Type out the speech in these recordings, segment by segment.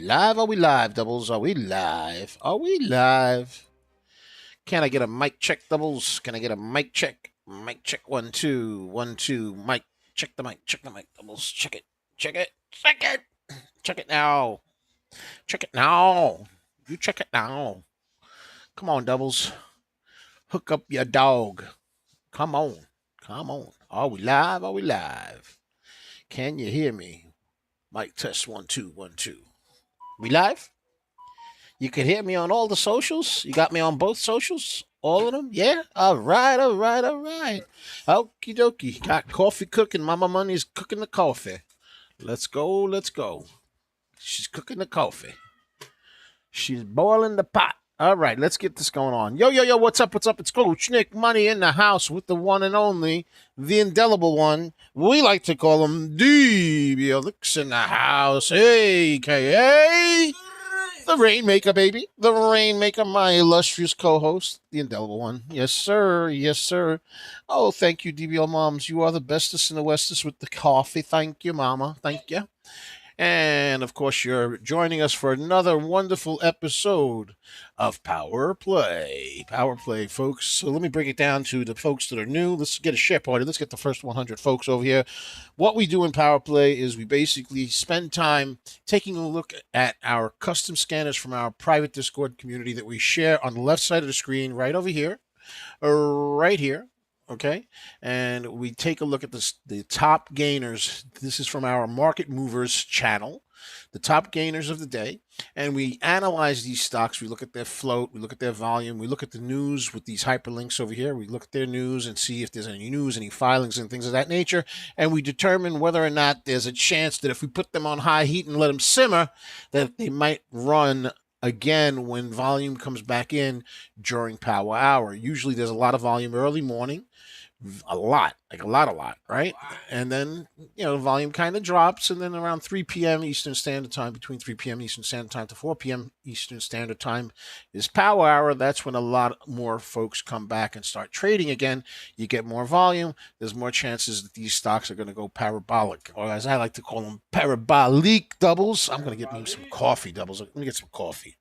live? Are we live, doubles? Are we live? Are we live? Can I get a mic check, doubles? Can I get a mic check? Mic check, 1 2 1 2. Mic check the mic, doubles. Check it, check it, check it, check it now. Check it now. You check it now. Come on, doubles. Hook up your dog. Come on, come on. Are we live? Are we live? Can you hear me? Mic test 1 2 1 2. We live? You can hear me on all the socials. You got me on both socials? All of them? Yeah? All right, all right, all right. Okie dokie. Got coffee cooking. Mama Money's cooking the coffee. Let's go, let's go. She's cooking the coffee. She's boiling the pot. All right, let's get this going on. Yo, yo, yo, what's up, what's up? It's Coach Nick Money in the house with the one and only, the indelible one. We like to call him Parabolics in the house, a.k.a. the Rainmaker, baby. The Rainmaker, my illustrious co-host, the indelible one. Yes, sir. Yes, sir. Oh, thank you, DBL moms. You are the bestest in the westest with the coffee. Thank you, mama. Thank you. And, of course, you're joining us for another wonderful episode of Power Play. Power Play, folks. So let me break it down to the folks that are new. Let's get a share party. Let's get the first 100 folks over here. What we do in Power Play is we basically spend time taking a look at our custom scanners from our private Discord community that we share on the left side of the screen right over here, right here. Okay, and we take a look at the top gainers. This is from our Market Movers channel, the top gainers of the day, and we analyze these stocks. We look at their float, we look at their volume, we look at the news with these hyperlinks over here. We look at their news and see if there's any news, any filings, and things of that nature, and we determine whether or not there's a chance that if we put them on high heat and let them simmer, that they might run again when volume comes back in during power hour. Usually there's a lot of volume early morning, a lot, right? And then, the volume kind of drops, and then around 3 p.m. Eastern Standard Time, between 3 p.m. Eastern Standard Time to 4 p.m. Eastern Standard Time is power hour. That's when a lot more folks come back and start trading again. You get more volume. There's more chances that these stocks are going to go parabolic, or as I like to call them, parabolic doubles. I'm going to get me some coffee doubles. Let me get some coffee.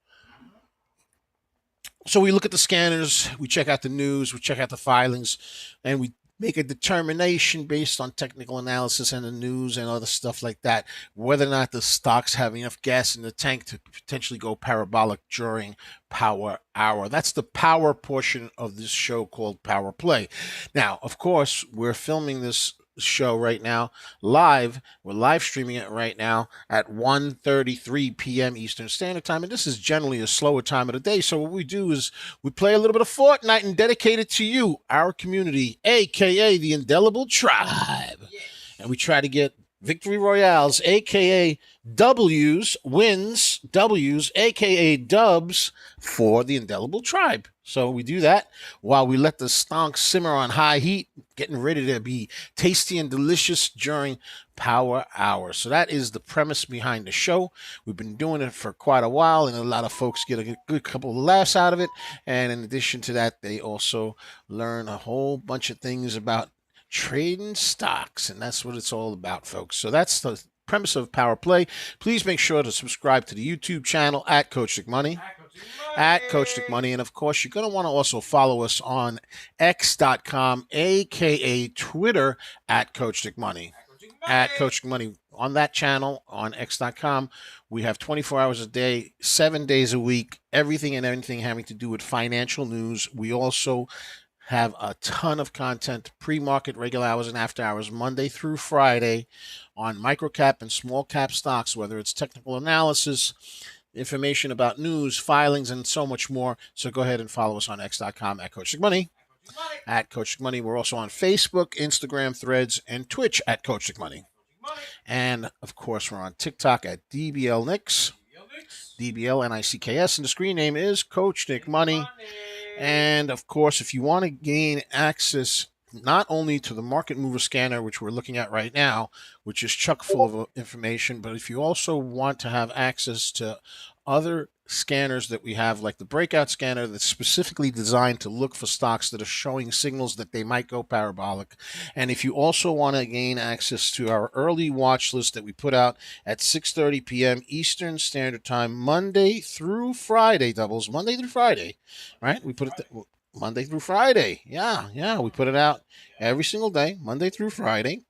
So we look at the scanners, we check out the news, we check out the filings, and we make a determination based on technical analysis and the news and other stuff like that, whether or not the stocks have enough gas in the tank to potentially go parabolic during power hour. That's the power portion of this show called Power Play. Now, of course, we're filming this show right now live. We're live streaming it right now at 1:33 p.m. Eastern Standard Time, and this is generally a slower time of the day. So what we do is we play a little bit of Fortnite and dedicate it to you, our community, aka the Indelible Tribe. And we try to get victory royales, aka W's, wins, W's, aka dubs for the Indelible Tribe. So we do that while we let the stonks simmer on high heat, getting ready to be tasty and delicious during power hour. So that is the premise behind the show. We've been doing it for quite a while, and a lot of folks get a good couple of laughs out of it. And in addition to that, they also learn a whole bunch of things about trading stocks, and that's what it's all about, folks. So that's the premise of Power Play. Please make sure to subscribe to the YouTube channel at Coach Nick Money. At Coach Nick Money. And of course, you're going to want to also follow us on x.com, aka Twitter, at Coach Nick Money. At Coach Nick Money. On that channel, on x.com, we have 24 hours a day, 7 days a week, everything and anything having to do with financial news. We also have a ton of content, pre-market, regular hours, and after hours, Monday through Friday, on microcap and small cap stocks, whether it's technical analysis, information about news, filings, and so much more. So go ahead and follow us on x.com at Coach Nick Money. At Coach Nick Money. We're also on Facebook, Instagram, Threads, and Twitch at Coach Nick Money. And, of course, we're on TikTok at DBL Nicks. DBL Nicks. And the screen name is Coach Nick Money. And, of course, if you want to gain access not only to the Market Mover Scanner, which we're looking at right now, which is chock full of information, but if you also want to have access to other scanners that we have, like the breakout scanner that's specifically designed to look for stocks that are showing signals that they might go parabolic. And if you also want to gain access to our early watch list that we put out at 6:30 p.m. Eastern Standard Time, Monday through Friday, doubles, Monday through Friday, right? We put it Monday through Friday. Yeah, we put it out every single day, Monday through Friday.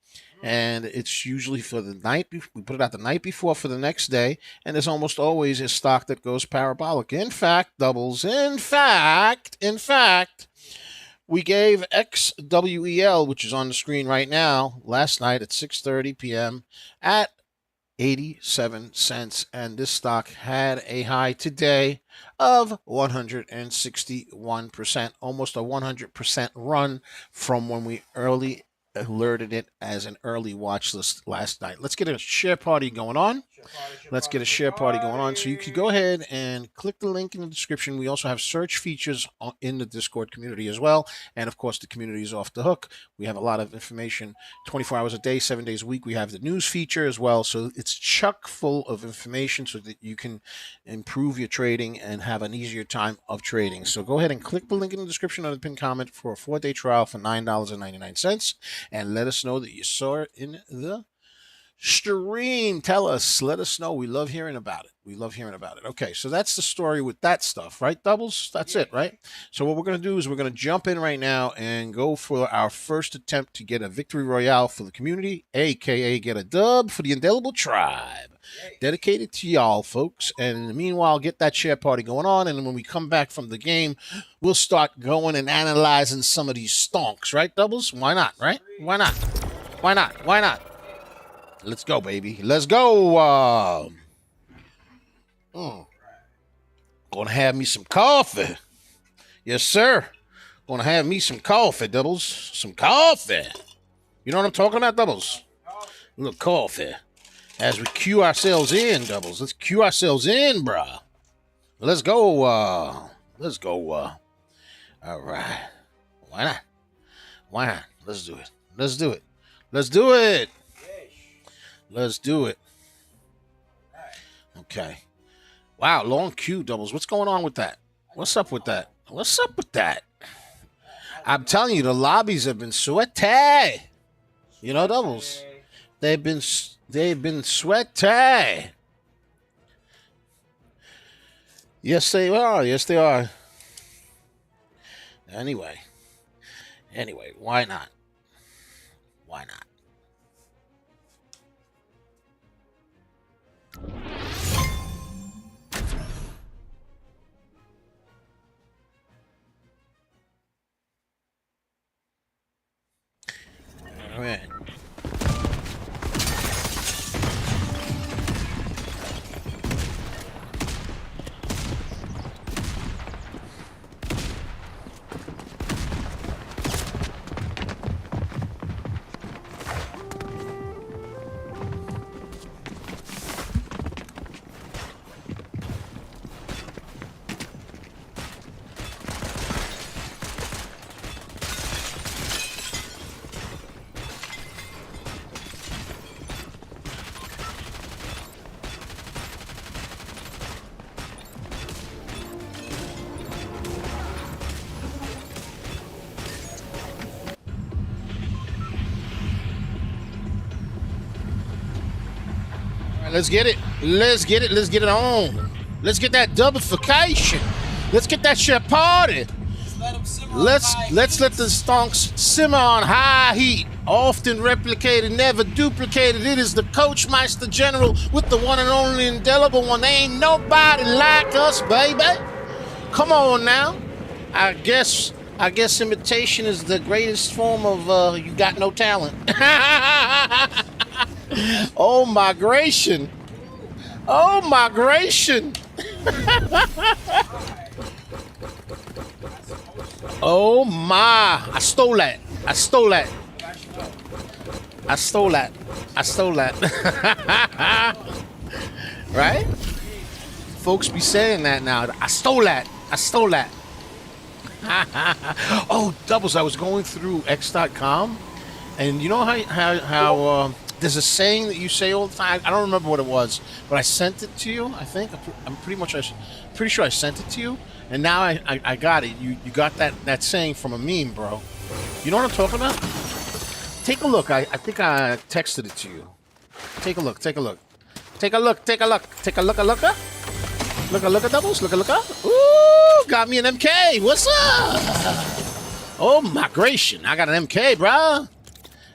And it's usually for the night. We put it out the night before for the next day, and there's almost always a stock that goes parabolic. In fact, doubles. In fact, we gave XWEL, which is on the screen right now, last night at 6:30 p.m. at 87 cents, and this stock had a high today of 161%, almost a 100% run from when we early alerted it as an early watch list last night. Let's get a share party going on. Let's get a share party going on. So you can go ahead and click the link in the description. We also have search features in the Discord community as well. And of course, the community is off the hook. We have a lot of information 24 hours a day, 7 days a week. We have the news feature as well. So it's chock full of information so that you can improve your trading and have an easier time of trading. So go ahead and click the link in the description or the pinned comment for a 4-day trial for $9.99. And let us know that you saw it in the stream. Tell us, let us know. We love hearing about it. We love hearing about it. Okay, so that's the story with that stuff, right, doubles? That's it, right? So what we're going to do is we're going to jump in right now and go for our first attempt to get a victory royale for the community, aka get a dub for the indelible tribe. Dedicated to y'all, folks. And in the meanwhile, get that share party going on. And when we come back from the game, we'll start going and analyzing some of these stonks, right, doubles? Why not, right? Why not? Why not? Why not? Let's go, baby. Let's go. Gonna have me some coffee. Yes, sir. Gonna have me some coffee, doubles. Some coffee. You know what I'm talking about, doubles? A little coffee. As we cue ourselves in, doubles. Let's cue ourselves in, bruh. Let's go. Let's go. All right. Why not? Why not? Let's do it. Let's do it. Let's do it. Let's do it. Okay. Wow, long queue, doubles. What's going on with that? What's up with that? What's up with that? I'm telling you, the lobbies have been sweaty. You know, doubles. They've been sweaty. Yes, they are. Yes, they are. Anyway, why not? Why not? All right. Let's get it. Let's get it. Let's get it on. Let's get that doublification. Let's get that shit party. Let's let the stonks simmer on high heat. Often replicated, never duplicated. It is the Coach Meister General with the one and only indelible one. There ain't nobody like us, baby. Come on now. I guess imitation is the greatest form of you got no talent. Oh, migration. Oh, migration. Oh, my. I stole that. I stole that. I stole that. I stole that. Right? Folks be saying that now. I stole that. I stole that. Oh, doubles. I was going through x.com. And you know how there's a saying that you say all the time. I don't remember what it was, but I sent it to you. I think I'm pretty sure I sent it to you, and now I got it. You got that saying from a meme, bro. You know what I'm talking about? Take a look. I think I texted it to you. Take a look. Take a look. Take a look. Take a look. Take a look. Look at doubles. Look up. Ooh, got me an MK. What's up? Oh, migration. I got an MK, bro.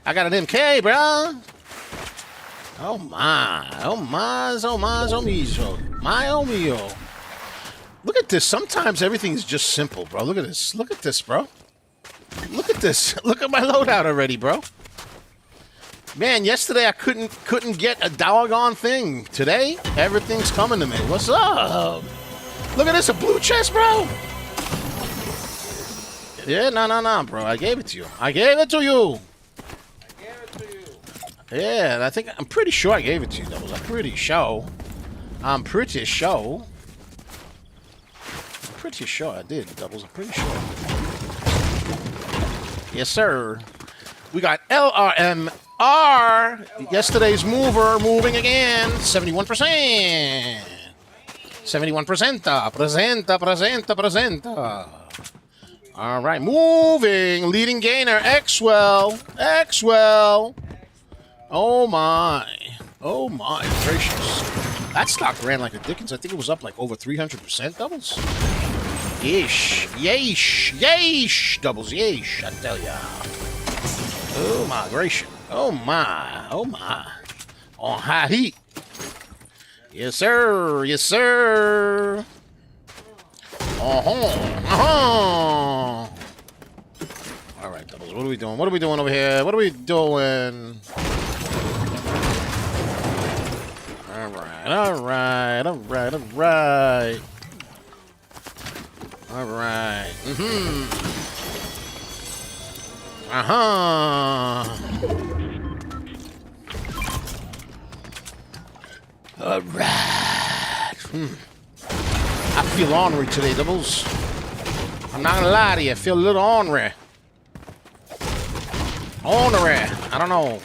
I got an MK, bro. Oh, my. Oh, my. Oh, my. Oh, me. My, oh, me, yo. Look at this. Sometimes everything is just simple, bro. Look at this. Look at this, bro. Look at this. Look at my loadout already, bro. Man, yesterday I couldn't get a doggone thing. Today, everything's coming to me. What's up? Look at this. A blue chest, bro. Yeah, no, bro. I gave it to you. I gave it to you. Yeah, I'm pretty sure I gave it to you, Doubles. I'm pretty sure I did, Doubles. I'm pretty sure. Yes, sir. We got LRMR. Yesterday's mover moving again. 71%. 71%. Presenta. All right, moving. Leading gainer, XWEL. Oh, my gracious. That stock ran like a Dickens. I think it was up like over 300%, Doubles. Yeesh. Doubles, yeesh, I tell ya. Oh, my gracious. Oh, my. On high heat. Yes, sir. All right, Doubles. What are we doing? Over here? All right. All right. I feel ornery today, Doubles. I'm not gonna lie to you. I feel a little ornery. I don't know.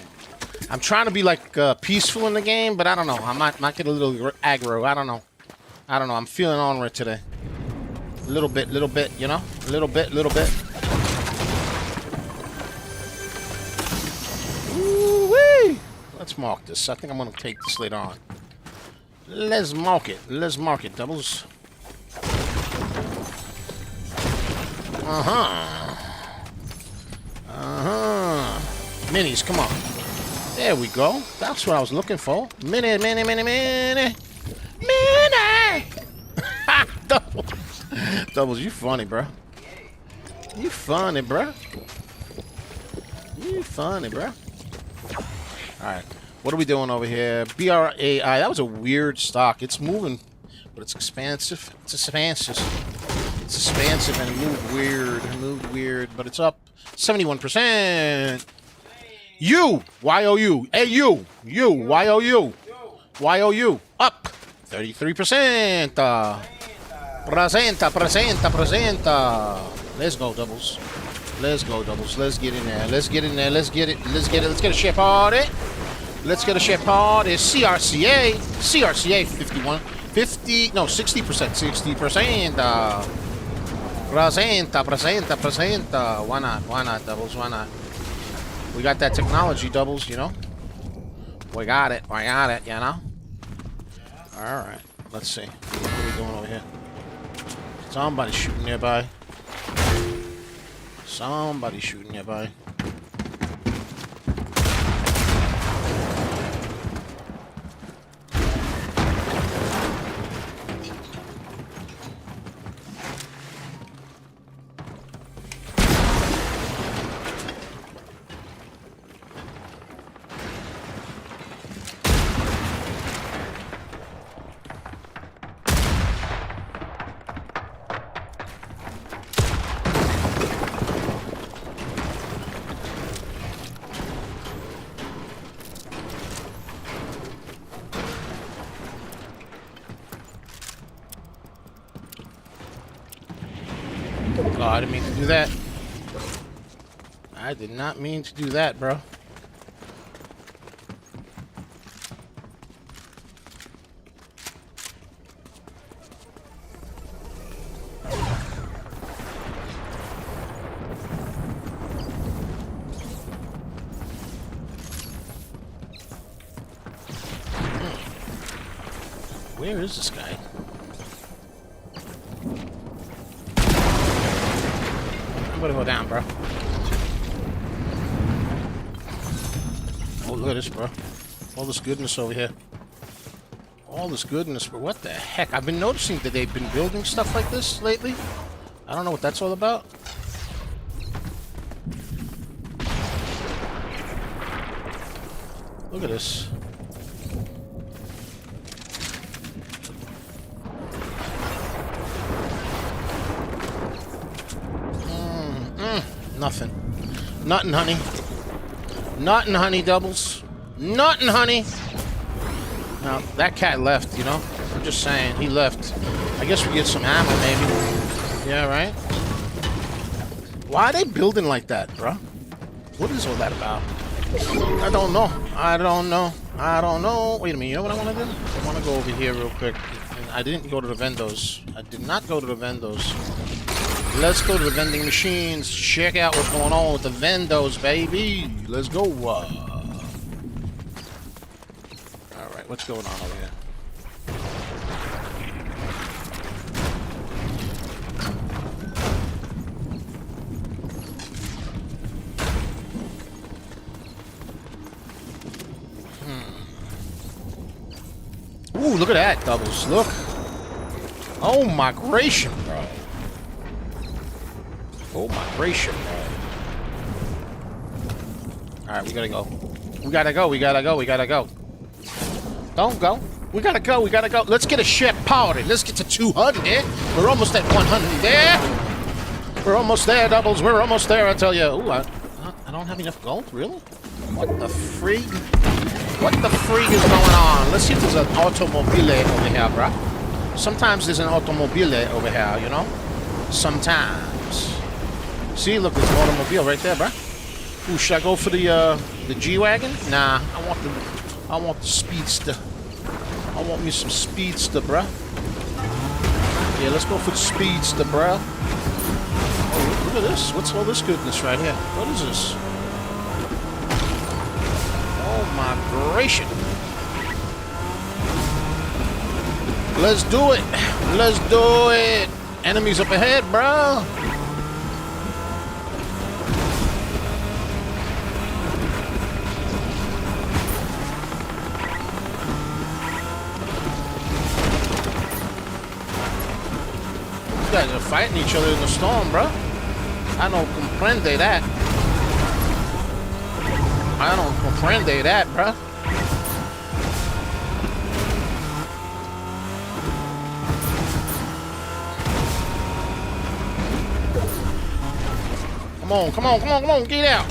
I'm trying to be like peaceful in the game, but I don't know. I might get a little aggro. I don't know. I'm feeling ornery today. A little bit, you know? A little bit. Woo-wee! Let's mark this. I think I'm gonna take this later on. Let's mark it, Doubles. Minis, come on. There we go. That's what I was looking for. Mini. Doubles, you funny, bro. Alright. What are we doing over here? BRAI. That was a weird stock. It's moving, but it's expansive. It's expansive and it moved weird. But it's up 71%. Y-O-U. Hey, you. Y-O-U. Up 33%. Presenta. Let's go, Doubles. Let's get in there. Let's get it. Let's get a share party. CRCA 60%. Presenta. Why not, Doubles? Why not? We got that technology, Doubles, you know? We got it, you know? Alright, let's see. What are we doing over here? Somebody's shooting nearby. Oh, I didn't mean to do that. I did not mean to do that, bro. Where is this guy? I'm gonna go down, bro. Oh, look at this, bro. All this goodness over here. All this goodness, but what the heck? I've been noticing that they've been building stuff like this lately. I don't know what that's all about. Look at this. Nothing. Nothing, honey. Nothing, honey, doubles. Nothing, honey. Now, that cat left, you know? I'm just saying, he left. I guess we get some ammo, maybe. Yeah, right? Why are they building like that, bro? What is all that about? I don't know. I don't know. I don't know. Wait a minute, you know what I want to do? I want to go over here real quick. I didn't go to the vendos. I did not go to the vendos. Let's go to the vending machines. Check out what's going on with the vendos, baby. Let's go. Alright, what's going on over here? Ooh, look at that, doubles. Look. Oh, my gracious, bro. Oh, my gracious, bro. Alright, we gotta go. We gotta go, we gotta go, we gotta go. Don't go. We gotta go, we gotta go. Let's get a ship party. Let's get to 200. We're almost at 100 there. We're almost there, doubles. We're almost there, I tell you. Ooh, I don't have enough gold, really? What the freak? What the freak is going on? Let's see if there's an automobile over here, bruh. Sometimes there's an automobile over here, you know? Sometimes. See, look, there's an automobile right there, bruh. Ooh, should I go for the G-Wagon? Nah, I want the Speedster. I want me some Speedster, bruh. Yeah, let's go for the Speedster, bruh. Oh, look at this. What's all this goodness right here? What is this? Oh my gracious. Let's do it. Let's do it. Enemies up ahead, bro. You guys are fighting each other in the storm, bro. I don't comprende that. I don't comprende that, bruh. Come on, come on, come on, come on, get out.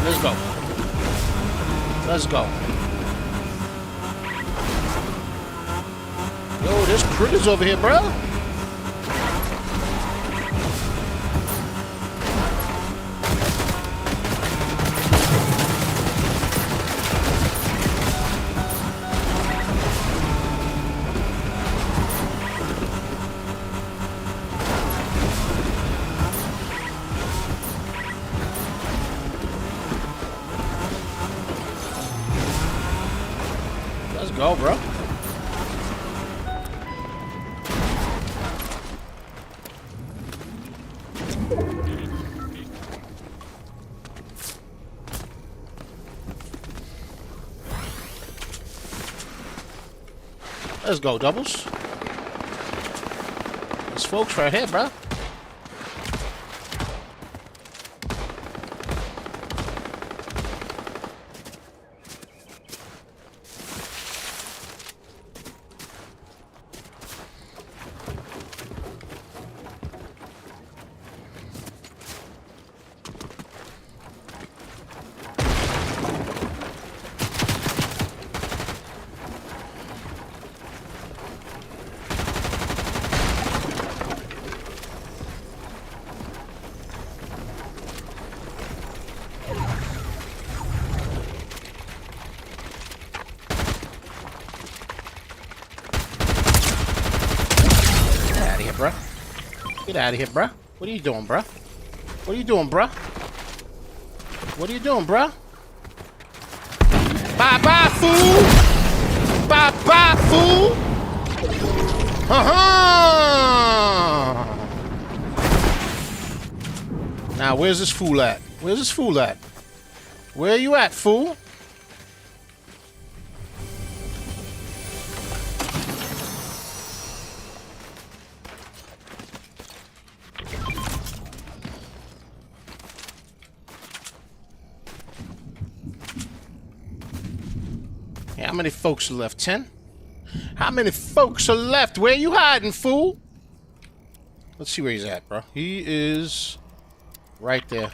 Let's go. Let's go. Yo, there's critters over here, bruh. Let's go, bro. Let's go, doubles. There's folks right here, bro. Get out of here, bruh. What are you doing, bruh? What are you doing, bruh? What are you doing, bruh? Bye-bye, fool. Bye-bye, fool. Now, where's this fool at? Where's this fool at? Where you at, fool? How many folks are left? 10? How many folks are left? Where you hiding, fool? Let's see where he's at, bro. He is right there.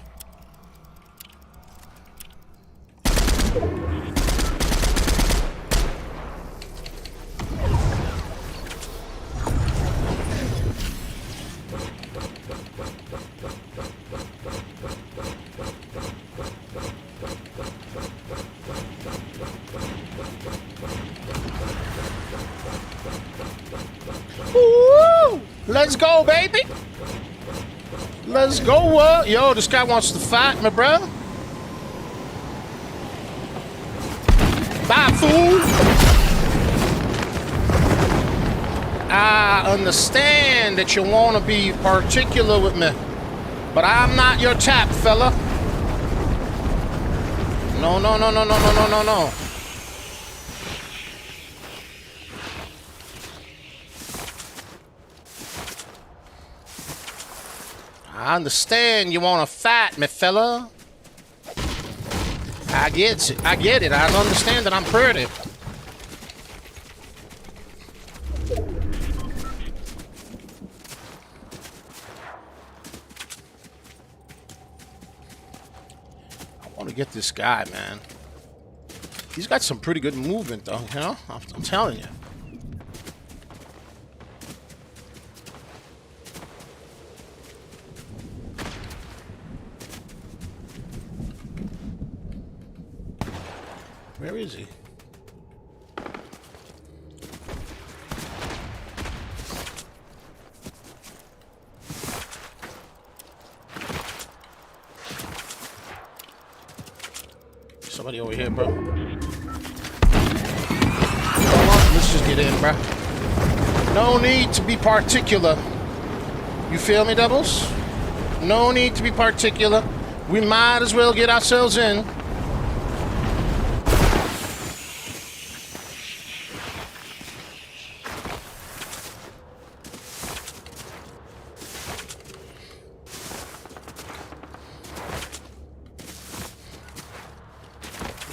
Woo! Let's go, baby. Let's go. Yo, this guy wants to fight, my bro. Bye, fool. I understand that you want to be particular with me, but I'm not your type, fella. No, no, no, no, no, no, no, no, no. I understand you want to fight me, fella. I get it. I get it. I understand that I'm pretty. I want to get this guy, man. He's got some pretty good movement, though, you know? I'm telling you. Where is he? Somebody over here, bro. Let's just get in, bro. No need to be particular. You feel me, Doubles? No need to be particular. We might as well get ourselves in.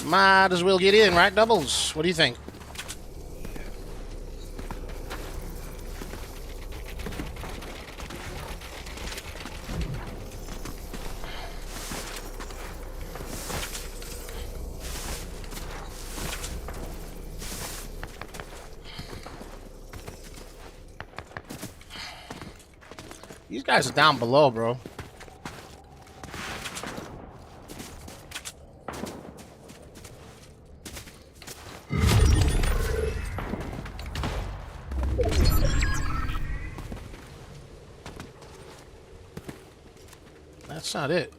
Might as well get in, right, Doubles? What do you think? These guys are down below, bro. That's not it.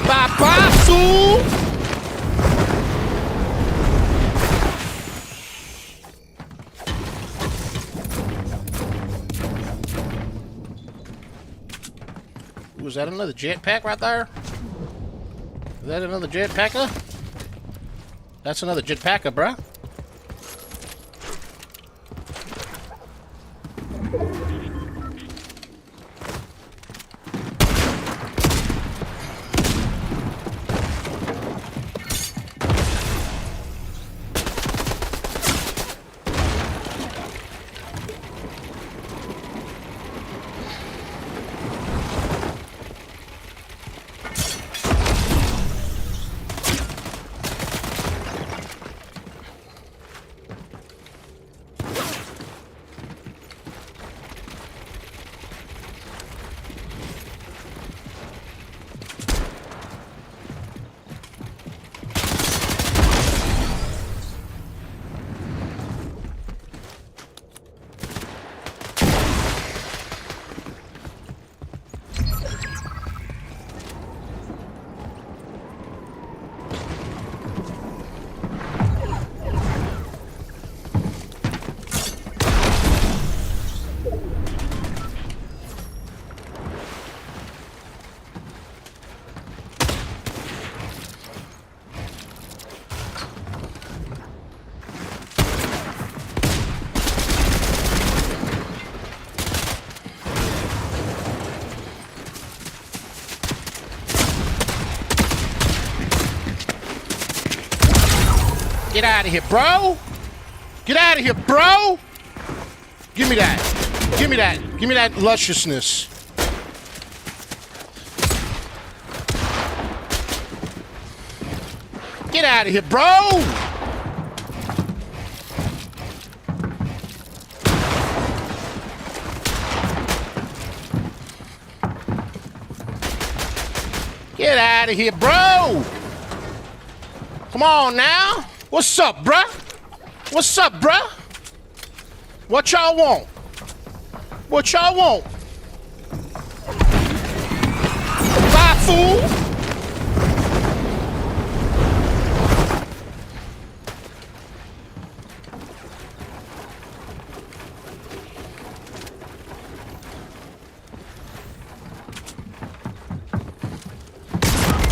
Bye-bye, fool! Was that another jetpack right there? Is that another jetpacker? That's another jetpacker, bruh. Get out of here, bro. Get out of here, bro. Give me that. Give me that. Give me that lusciousness. Get out of here, bro. Get out of here, bro. Come on now. What's up, bruh? What's up, bruh? What y'all want? What y'all want? Bye, fool.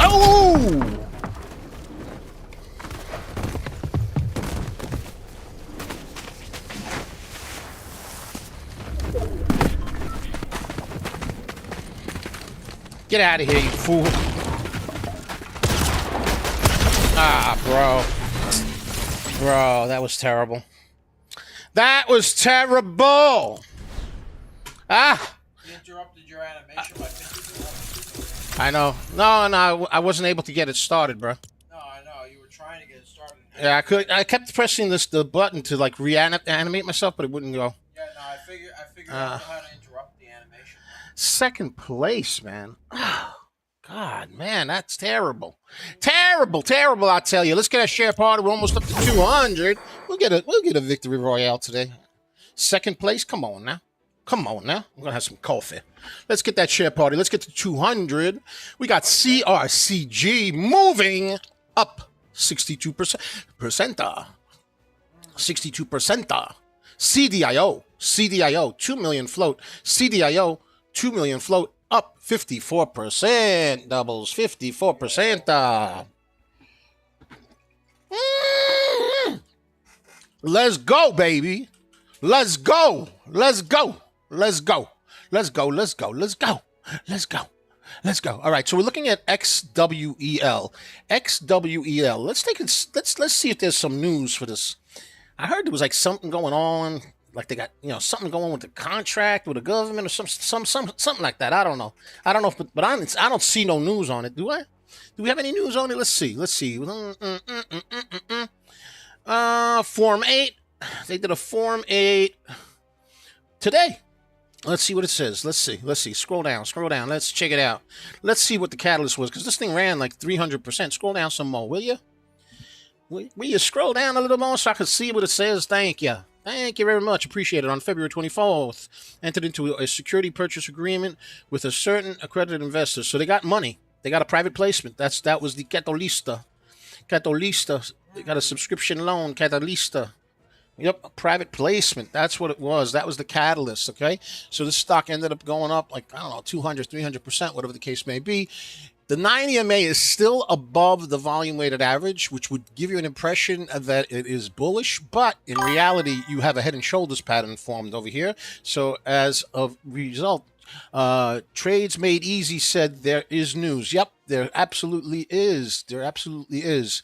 Oh! Get out of here, you fool. Ah, bro. Bro, that was terrible. That was terrible. Ah. You interrupted your animation by 50%. I know. No, I wasn't able to get it started, bro. No, I know. You were trying to get it started. Yeah, I kept pressing the button to like reanimate myself, but it wouldn't go. Yeah, no, I figured out how to interrupt the animation. Second place, man. Oh, God, man, that's terrible. Terrible, terrible, I tell you. Let's get a share party. We're almost up to 200. We'll get a victory royale today. Second place, come on now. Come on now. I'm going to have some coffee. Let's get that share party. Let's get to 200. We got CRCG moving up 62%. 62%. CDIO, 2 million float. CDIO, 2 million float, up 54%. Doubles, 54%. Let's go, baby. Let's go. Let's go. Let's go. Let's go. Let's go. Let's go. Let's go. Let's go. All right. So we're looking at XWEL. XWEL. Let's see if there's some news for this. I heard there was like something going on. Like they got, something going on with the contract with the government or something like that. I don't know. I don't know, but I don't see no news on it. Do I? Do we have any news on it? Let's see. Let's see. Form 8. They did a Form 8 today. Let's see what it says. Let's see. Let's see. Scroll down. Scroll down. Let's check it out. Let's see what the catalyst was, because this thing ran like 300%. Scroll down some more, will you? Will you scroll down a little more so I can see what it says? Thank you. Thank you very much. Appreciate it. On February 24th, entered into a security purchase agreement with a certain accredited investor. So they got money. They got a private placement. That was the Catalista. They got a subscription loan. Catalista. Yep, a private placement. That's what it was. That was the catalyst, okay? So this stock ended up going up like, I don't know, 200, 300%, whatever the case may be. The 9 EMA is still above the volume-weighted average, which would give you an impression that it is bullish, but in reality, you have a head and shoulders pattern formed over here. So as a result, Trades Made Easy said there is news. Yep, there absolutely is. There absolutely is.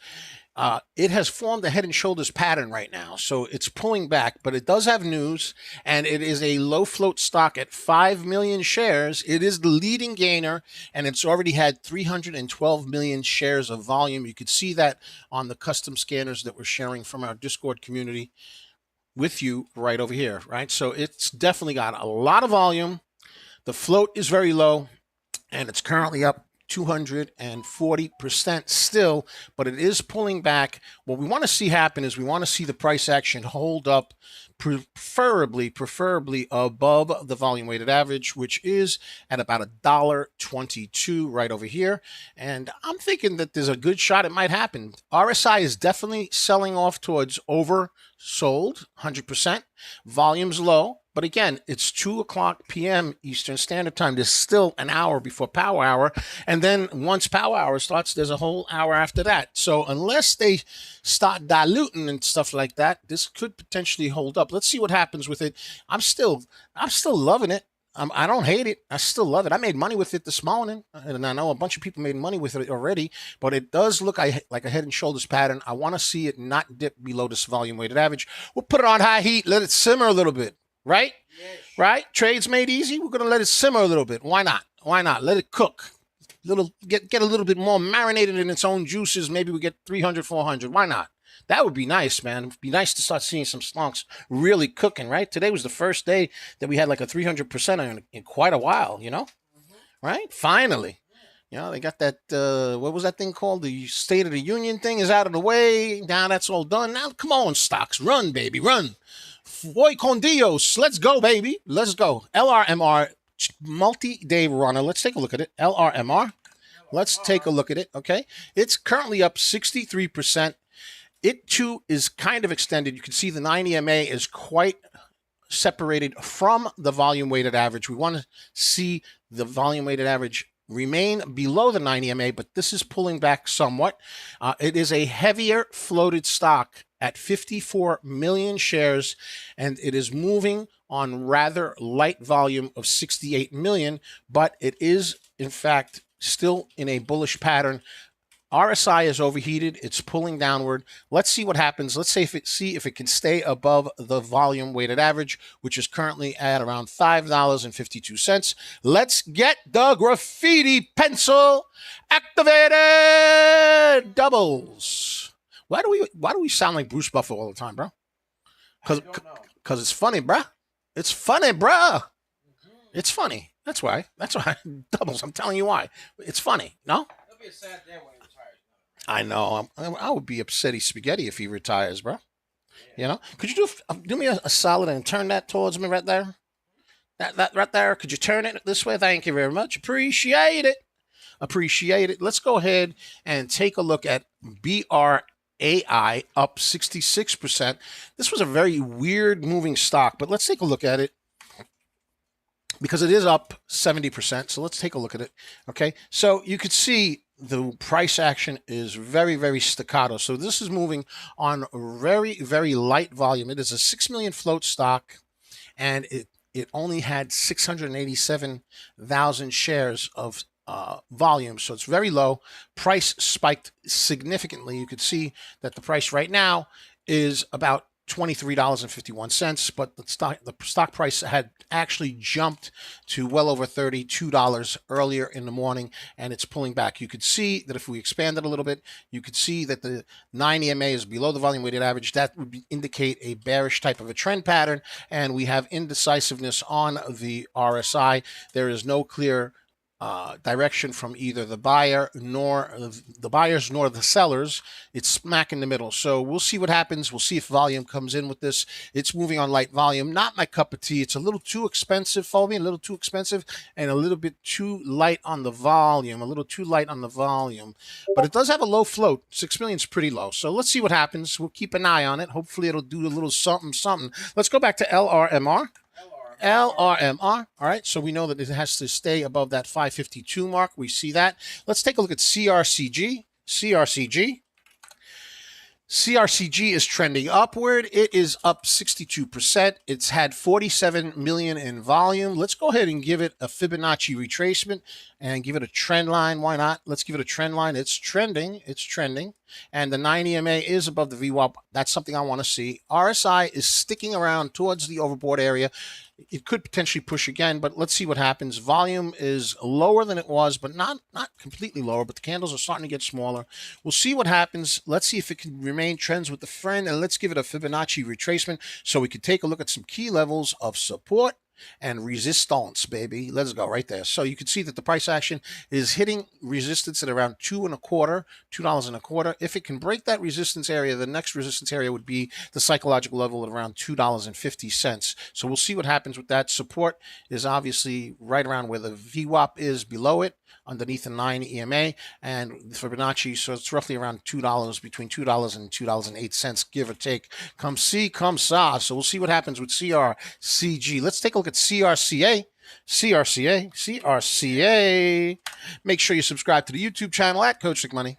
It has formed a head and shoulders pattern right now, so it's pulling back, but it does have news, and it is a low float stock at 5 million shares. It is the leading gainer, and it's already had 312 million shares of volume. You could see that on the custom scanners that we're sharing from our Discord community with you right over here, right? So it's definitely got a lot of volume. The float is very low, and it's currently up 240% still, but it is pulling back. What we want to see happen is we want to see the price action hold up, preferably above the volume weighted average, which is at about $1.22 right over here. And I'm thinking that there's a good shot it might happen. RSI is definitely selling off towards oversold, 100%. Volume's low. But again, it's 2 o'clock p.m. Eastern Standard Time. There's still an hour before power hour. And then once power hour starts, there's a whole hour after that. So unless they start diluting and stuff like that, this could potentially hold up. Let's see what happens with it. I'm still loving it. I don't hate it. I still love it. I made money with it this morning, and I know a bunch of people made money with it already. But it does look like a head and shoulders pattern. I want to see it not dip below this volume weighted average. We'll put it on high heat, let it simmer a little bit, right? Yes. Right? Trades made easy. We're gonna let it simmer a little bit. Why not? Why not? Let it cook. Get a little bit more marinated in its own juices. Maybe we get 300, 400. Why not? That would be nice, man. It'd be nice to start seeing some stocks really cooking, right? Today was the first day that we had like a 300% in quite a while, right? Finally. They got that, what was that thing called? The State of the Union thing is out of the way. Now that's all done. Now, come on, stocks. Run, baby, run. Voy con Dios. Let's go, baby. Let's go. LRMR, multi-day runner. Let's take a look at it. LRMR. Let's take a look at it, okay? It's currently up 63%. It, too, is kind of extended. You can see the 9 EMA is quite separated from the volume-weighted average. We want to see the volume-weighted average remain below the 9 EMA, but this is pulling back somewhat. It is a heavier floated stock at 54 million shares, and it is moving on rather light volume of 68 million, but it is, in fact, still in a bullish pattern. RSI is overheated. It's pulling downward. Let's see what happens. Let's see if it can stay above the volume weighted average, which is currently at around $5.52. Let's get the graffiti pencil activated. Doubles. Why do we sound like Bruce Buffer all the time, bro? Because it's funny, bro. It's funny, bro. It's funny. That's why. Doubles. I'm telling you why. It's funny. No? It'll be a sad day when he retires. I know. I would be upsetty spaghetti if he retires, bro. Could you do me a solid and turn that towards me right there? That right there. Could you turn it this way? Thank you very much. Appreciate it. Let's go ahead and take a look at BRAI up 66%. This was a very weird moving stock, but let's take a look at it because it is up 70%. So let's take a look at it. Okay. So you could see the price action is very, very staccato. So this is moving on very, very light volume. It is a 6 million float stock, and it only had 687,000 shares of volume. So it's very low. Price spiked significantly. You could see that the price right now is about $23.51, but the stock price had actually jumped to well over $32 earlier in the morning, and it's pulling back. You could see that if we expand it a little bit, you could see that the 9 EMA is below the volume weighted average. That would indicate a bearish type of a trend pattern, and we have indecisiveness on the RSI. There is no clear direction from either the buyers nor the sellers. It's smack in the middle. So we'll see what happens. We'll see if volume comes in with this. It's moving on light volume. Not my cup of tea. It's a little too expensive for me, a little too expensive, and a little bit too light on the volume. But it does have a low float. 6 million is pretty low. So let's see what happens. We'll keep an eye on it. Hopefully it'll do a little something. Let's go back to LRMR. LRMR. All right. So we know that it has to stay above that 552 mark. We see that. Let's take a look at CRCG. CRCG is trending upward. It is up 62%. It's had 47 million in volume. Let's go ahead and give it a Fibonacci retracement and give it a trend line. Why not? Let's give it a trend line. It's trending. And the 9 EMA is above the VWAP. That's something I want to see. RSI is sticking around towards the overbought area. It could potentially push again, but let's see what happens. Volume is lower than it was, but not completely lower, but the candles are starting to get smaller. We'll see what happens. Let's see if it can remain trends with the friend, and let's give it a Fibonacci retracement so we can take a look at some key levels of support and resistance, baby. Let's go right there. So you can see that the price action is hitting resistance at around $2.25. If it can break that resistance area, the next resistance area would be the psychological level at around $2.50. So we'll see what happens with that. Support is obviously right around where the VWAP is, below it, underneath the 9 EMA, and Fibonacci, so it's roughly around $2, between $2 and $2.08, give or take. Come see, come saw. So we'll see what happens with CRCG. Let's take a look at CRCA. Make sure you subscribe to the YouTube channel at Coach Sick Money.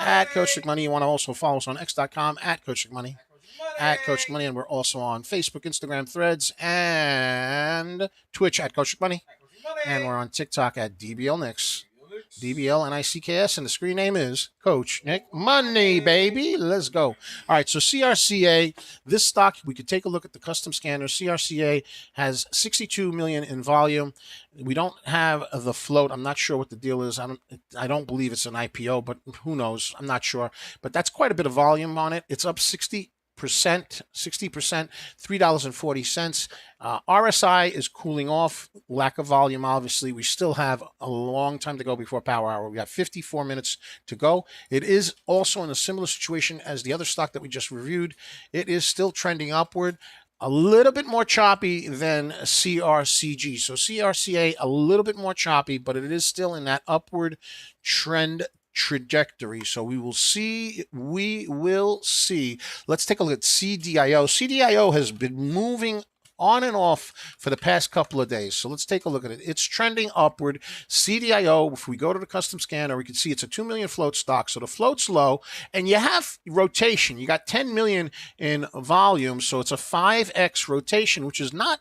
At Coach Sick Money. You want to also follow us on X.com at Coach Sick Money. at Coach Money, and we're also on Facebook, Instagram, Threads, and Twitch at Coach Money, and we're on TikTok at DBL Nicks. DBL NICKS, and the screen name is Coach Nick Money, baby. Let's go. All right, so CRCA, this stock, we could take a look at the custom scanner. CRCA has 62 million in volume. We don't have the float. I'm not sure what the deal is. I don't believe it's an IPO, but who knows? I'm not sure. But that's quite a bit of volume on it. It's up 60%, $3.40. RSI is cooling off. Lack of volume, obviously. We still have a long time to go before power hour. We got 54 minutes to go. It is also in a similar situation as the other stock that we just reviewed. It is still trending upward. A little bit more choppy than CRCG. So CRCA, a little bit more choppy, but it is still in that upward trend trajectory. So we will see. Let's take a look at CDIO. CDIO has been moving on and off for the past couple of days. So let's take a look at it. It's trending upward. CDIO, if we go to the custom scanner, we can see it's a 2 million float stock. So the float's low, and you have rotation. You got 10 million in volume. So it's a 5x rotation, which is not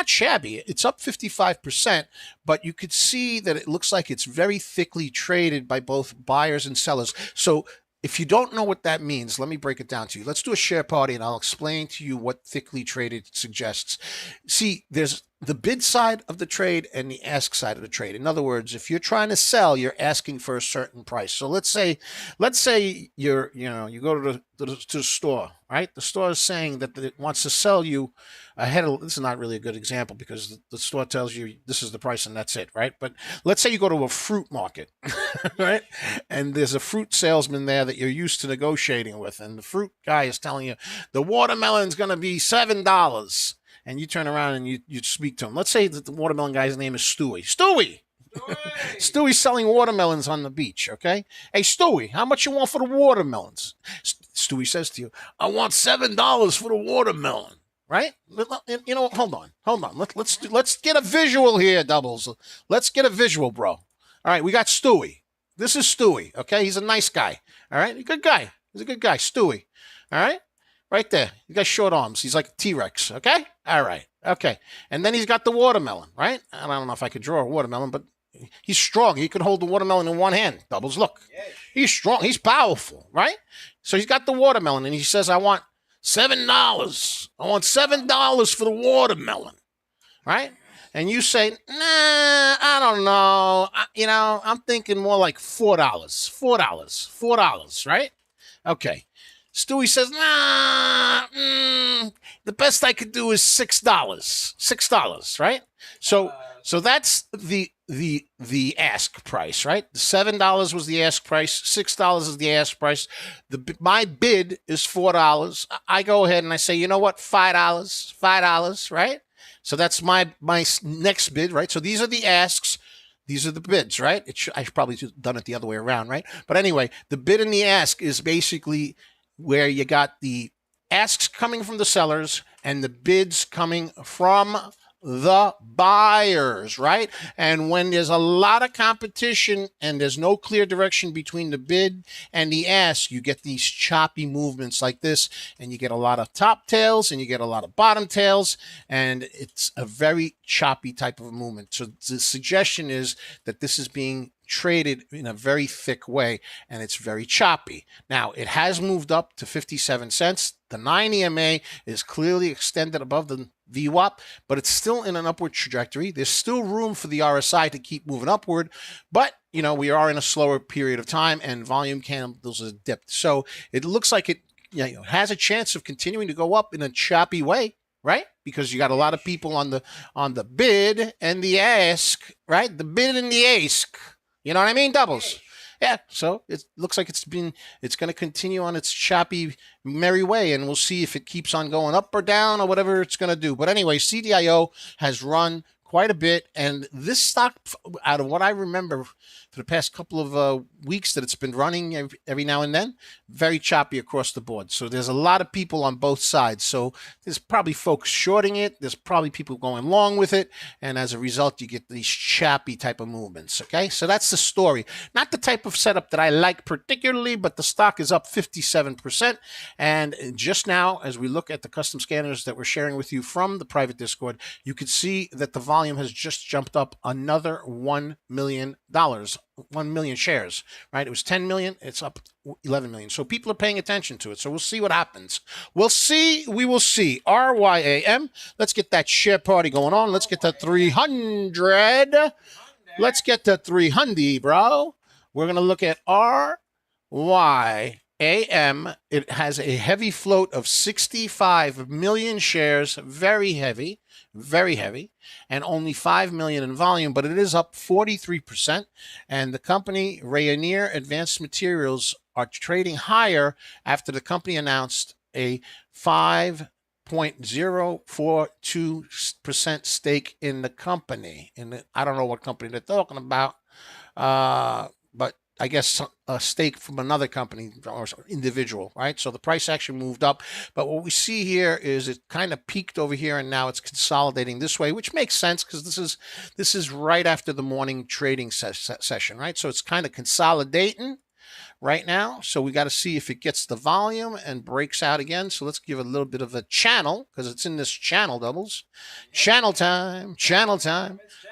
shabby. It's up 55%, but you could see that it looks like it's very thickly traded by both buyers and sellers. So if you don't know what that means, let me break it down to you. Let's do a share party, and I'll explain to you what thickly traded suggests. See, there's the bid side of the trade and the ask side of the trade. In other words, if you're trying to sell, you're asking for a certain price. So let's say you go to the store, right? The store is saying that it wants to sell you ahead of. This is not really a good example because the store tells you this is the price and that's it, right? But let's say you go to a fruit market, right? And there's a fruit salesman there that you're used to negotiating with, and the fruit guy is telling you the watermelon's going to be $7. And you turn around and you speak to him. Let's say that the watermelon guy's name is Stewie. Stewie! Stewie's selling watermelons on the beach, okay? Hey, Stewie, how much you want for the watermelons? Stewie says to you, I want $7 for the watermelon, right? Hold on. Let's get a visual here, Doubles. Let's get a visual, bro. All right, we got Stewie. This is Stewie, okay? He's a nice guy, all right? A good guy. He's a good guy, Stewie, all right? Right there. He got short arms. He's like a T-Rex, okay? All right, okay. And then he's got the watermelon, right? I don't know if I could draw a watermelon, but he's strong. He could hold the watermelon in one hand. Doubles, look. He's strong. He's powerful, right? So he's got the watermelon, and he says, I want $7. I want $7 for the watermelon, right? And you say, nah, I don't know. I'm thinking more like $4. $4, right? Okay. Stewie says, nah, the best I could do is $6. $6, right? So that's the ask price, right? The $7 was the ask price. $6 is the ask price. My bid is $4. I go ahead and I say, you know what? $5, right? So that's my next bid, right? So these are the asks. These are the bids, right? I should probably have done it the other way around, right? But anyway, the bid and the ask is basically where you got the asks coming from the sellers and the bids coming from the buyers, right? And when there's a lot of competition and there's no clear direction between the bid and the ask, you get these choppy movements like this, and you get a lot of top tails and you get a lot of bottom tails, and it's a very choppy type of movement. So the suggestion is that this is being traded in a very thick way, and it's very choppy. Now, it has moved up to 57 cents. The 9 EMA is clearly extended above the VWAP, but it's still in an upward trajectory. There's still room for the RSI to keep moving upward, but we are in a slower period of time, and volume candles are dipped. So it looks like it has a chance of continuing to go up in a choppy way, right? Because you got a lot of people on the bid and the ask, right? The bid and the ask. You know what I mean? Doubles. Yeah, so it looks like it's going to continue on its choppy, merry way, and we'll see if it keeps on going up or down or whatever it's going to do. But anyway, CDIO has run quite a bit. And this stock, out of what I remember for the past couple of weeks that it's been running every now and then, very choppy across the board. So there's a lot of people on both sides. So there's probably folks shorting it. There's probably people going long with it. And as a result, you get these choppy type of movements. Okay, so that's the story. Not the type of setup that I like particularly, but the stock is up 57%. And just now, as we look at the custom scanners that we're sharing with you from the private Discord, you can see that the volume has just jumped up another $1 million. 1 million shares, right? It was 10 million. It's up 11 million. So people are paying attention to it. So we'll see what happens. We'll see. We will see. RYAM. Let's get that share party going on. Let's get to 300. Let's get to 300, bro. We're going to look at RYAM. It has a heavy float of 65 million shares. Very heavy. Very heavy, and only 5 million in volume, but it is up 43%. And the company Rayonier Advanced Materials are trading higher after the company announced a 5.042% stake in the company. And I don't know what company they're talking about, but I guess a stake from another company or individual, right? So the price actually moved up. But what we see here is it kind of peaked over here, and now it's consolidating this way, which makes sense because this is right after the morning trading session, right? So it's kind of consolidating right now. So we got to see if it gets the volume and breaks out again. So let's give it a little bit of a channel because it's in this channel, doubles. Channel time,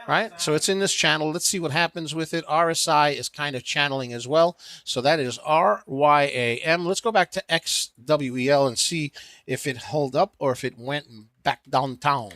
right? So it's in this channel. Let's see what happens with it. RSI is kind of channeling as well. So that is RYAM. Let's go back to XWEL and see if it held up or if it went back downtown.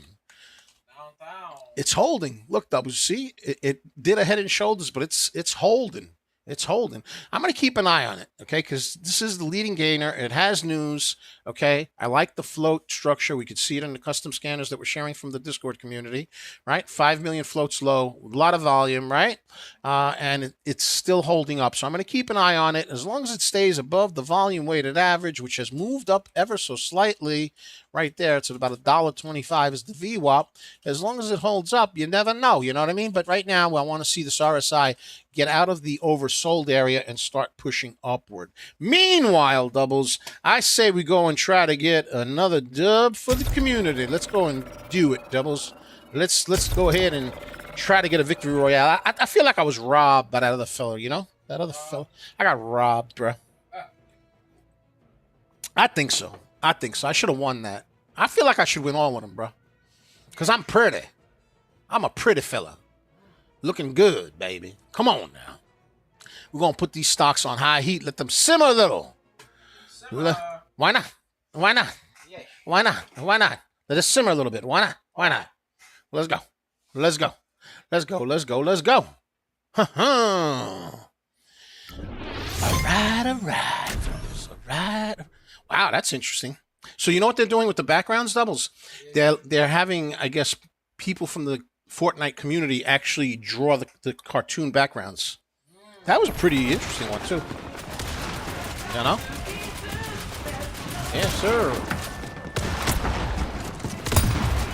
It's holding. Look, doubles. See, it did a head and shoulders, but it's holding. It's holding. I'm going to keep an eye on it, okay, because this is the leading gainer. It has news, okay. I like the float structure. We could see it in the custom scanners that we're sharing from the Discord community, right? 5 million floats low, a lot of volume, right? And it's still holding up. So I'm going to keep an eye on it. As long as it stays above the volume weighted average, which has moved up ever so slightly right there. It's at about $1.25 is the VWAP. As long as it holds up, you never know, you know what I mean? But right now, I want to see this RSI get out of the oversold area and start pushing upward. Meanwhile, doubles, I say we go and try to get another dub for the community. Let's go and do it, doubles. Let's go ahead and try to get a victory royale. I feel like I was robbed by that other fella, you know? That other fella. I got robbed, bro. I think so. I should have won that. I feel like I should win all of them, bro. Because I'm pretty. I'm a pretty fella. Looking good, baby. Come on now. We're going to put these stocks on high heat. Let them simmer a little. Why not? Why not? Why not? Why not? Let it simmer a little bit. Why not? Why not? Let's go. Let's go. Let's go. Let's go. Let's go. All right, all right. All right. Wow, that's interesting. So you know what they're doing with the backgrounds, doubles? They're having, I guess, people from the Fortnite community actually draw the cartoon backgrounds. That was a pretty interesting one, too. You know? Yes, sir.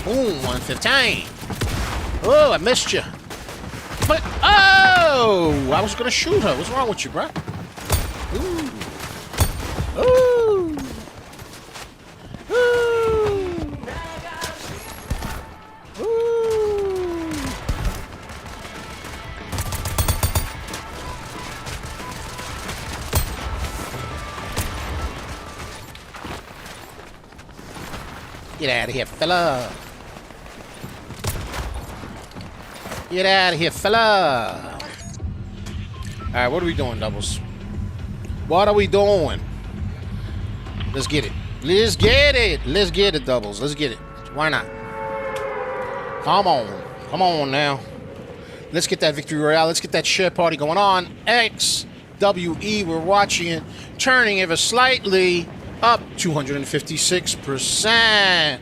Boom, 115. Oh, I missed you. But, oh! I was going to shoot her. What's wrong with you, bro? Ooh. Ooh. Get out of here, fella. Get out of here, fella. All right, what are we doing, doubles? What are we doing? Let's get it. Let's get it. Let's get it, doubles. Let's get it. Why not? Come on. Come on now. Let's get that victory royale. Let's get that share party going on. XWE, we're watching it. Turning ever slightly. Up 256%.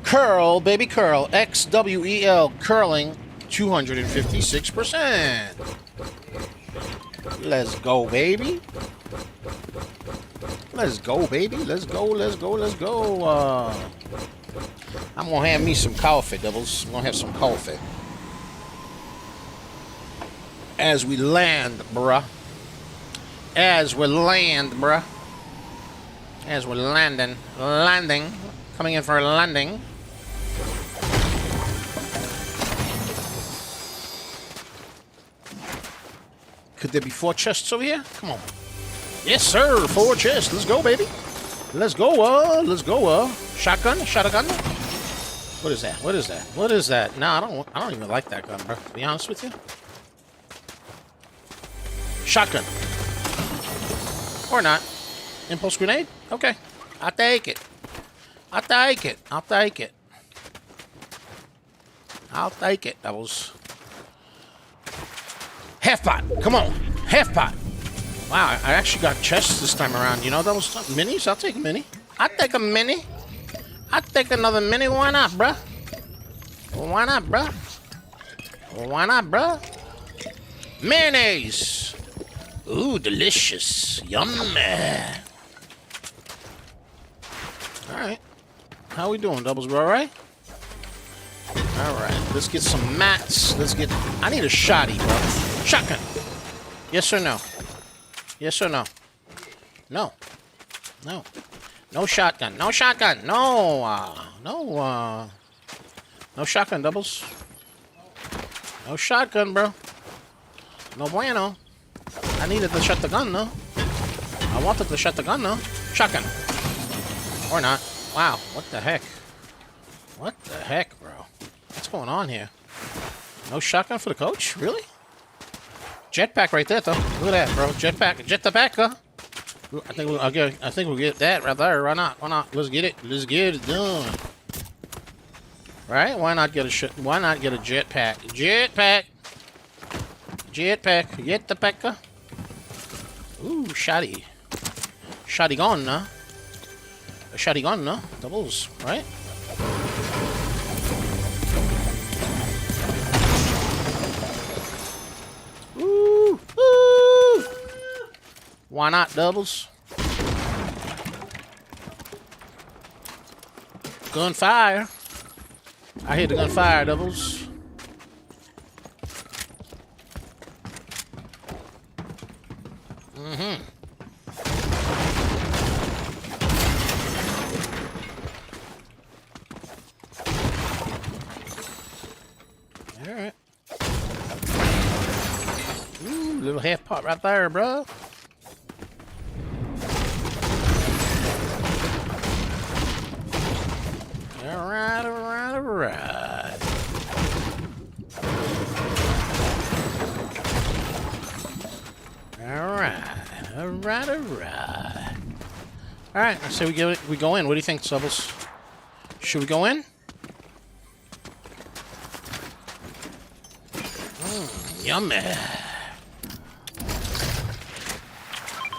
Curl, baby, curl. XWEL curling 256%. Let's go, baby. Let's go, baby. Let's go, let's go, let's go. I'm gonna have me some coffee, doubles. I'm gonna have some coffee. As we land, bruh. As we land, bruh. As we're landing. Landing. Coming in for a landing. Could there be 4 chests over here? Come on. Yes, sir. 4 chests. Let's go, baby. Let's go, let's go, Shotgun? Shotgun? What is that? What is that? What is that? No, I don't even like that gun, bro. To be honest with you. Shotgun. Or not. Impulse grenade? Okay. I'll take it. I'll take it. I'll take it. I'll take it. That was... Half pot. Come on. Half pot. Wow, I actually got chests this time around. You know, that was minis. I'll take a mini. I'll take a mini. I'll take another mini. Why not, bruh? Why not, bruh? Why not, bruh? Mayonnaise. Ooh, delicious. Yummy. Alright. How we doing, doubles? We alright? Alright. Let's get some mats. Let's get... I need a shotty, bro. Shotgun. Yes or no? Yes or no? No. No. No shotgun. No shotgun. No. No shotgun, doubles. No shotgun, bro. No bueno. I needed to shut the gun, though. I wanted to shut the gun, though. Shotgun. Or not. Wow. What the heck? What the heck, bro? What's going on here? No shotgun for the coach? Really? Jetpack right there, though. Look at that, bro. Jetpack. Jet the pack, huh? I think we'll get that right there. Why not? Why not? Let's get it. Let's get it done. Right? Why not get a Why not get a jetpack? Jetpack. Jetpack. Get the packer. Ooh, shotty. Shotty gone, huh? A shotty gone, huh? Doubles, right? Ooh, ooh. Why not, doubles? Gunfire. I hear the gunfire, doubles. Alright. Ooh, little half pot right there, bro. Alright, alright, alright. Alright, alright. Alright, I say we go in. What do you think, Subbles? Should we go in? Yummy.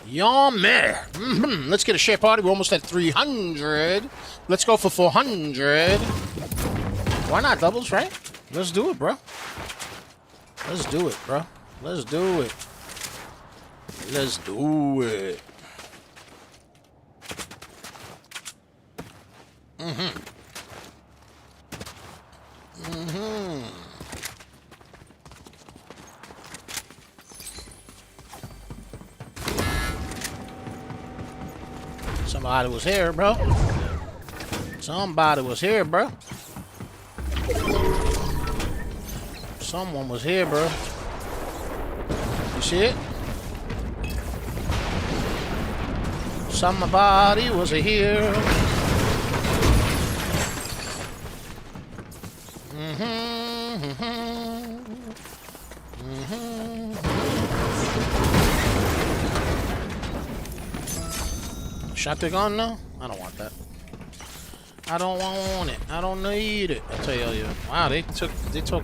Yummy. Let's get a share party. We're almost at 300. Let's go for 400. Why not, doubles, right? Let's do it, bro. Let's do it, bro. Let's do it. Let's do it. Somebody was here, bro. Somebody was here, bro. Someone was here, bro. You see it? Somebody was here. Shot the gun now? I don't want that. I don't want it. I don't need it. I tell you. Wow, they took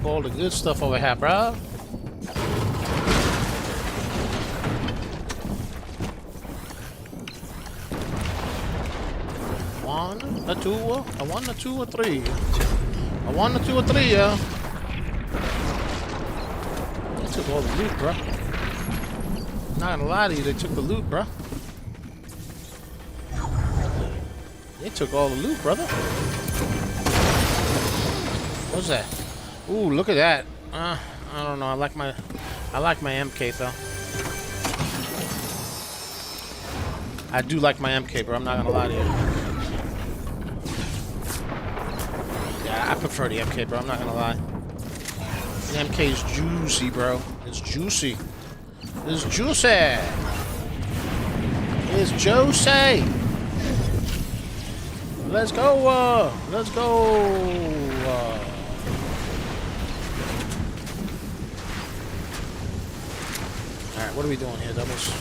all the good stuff over here, bro. One, a two, a one, a two, a three. A one, a two, a three, yeah. They took all the loot, bro. Not gonna lie to you, they took the loot, bro. They took all the loot, brother. What's that? Ooh, look at that. I don't know. I like my MK though. I do like my MK, bro. I'm not gonna lie to you. Yeah, I prefer the MK, bro. I'm not gonna lie. The MK is juicy, bro. It's juicy. It's juicy. It's juicy. Let's go. Let's go. All right, what are we doing here, doubles?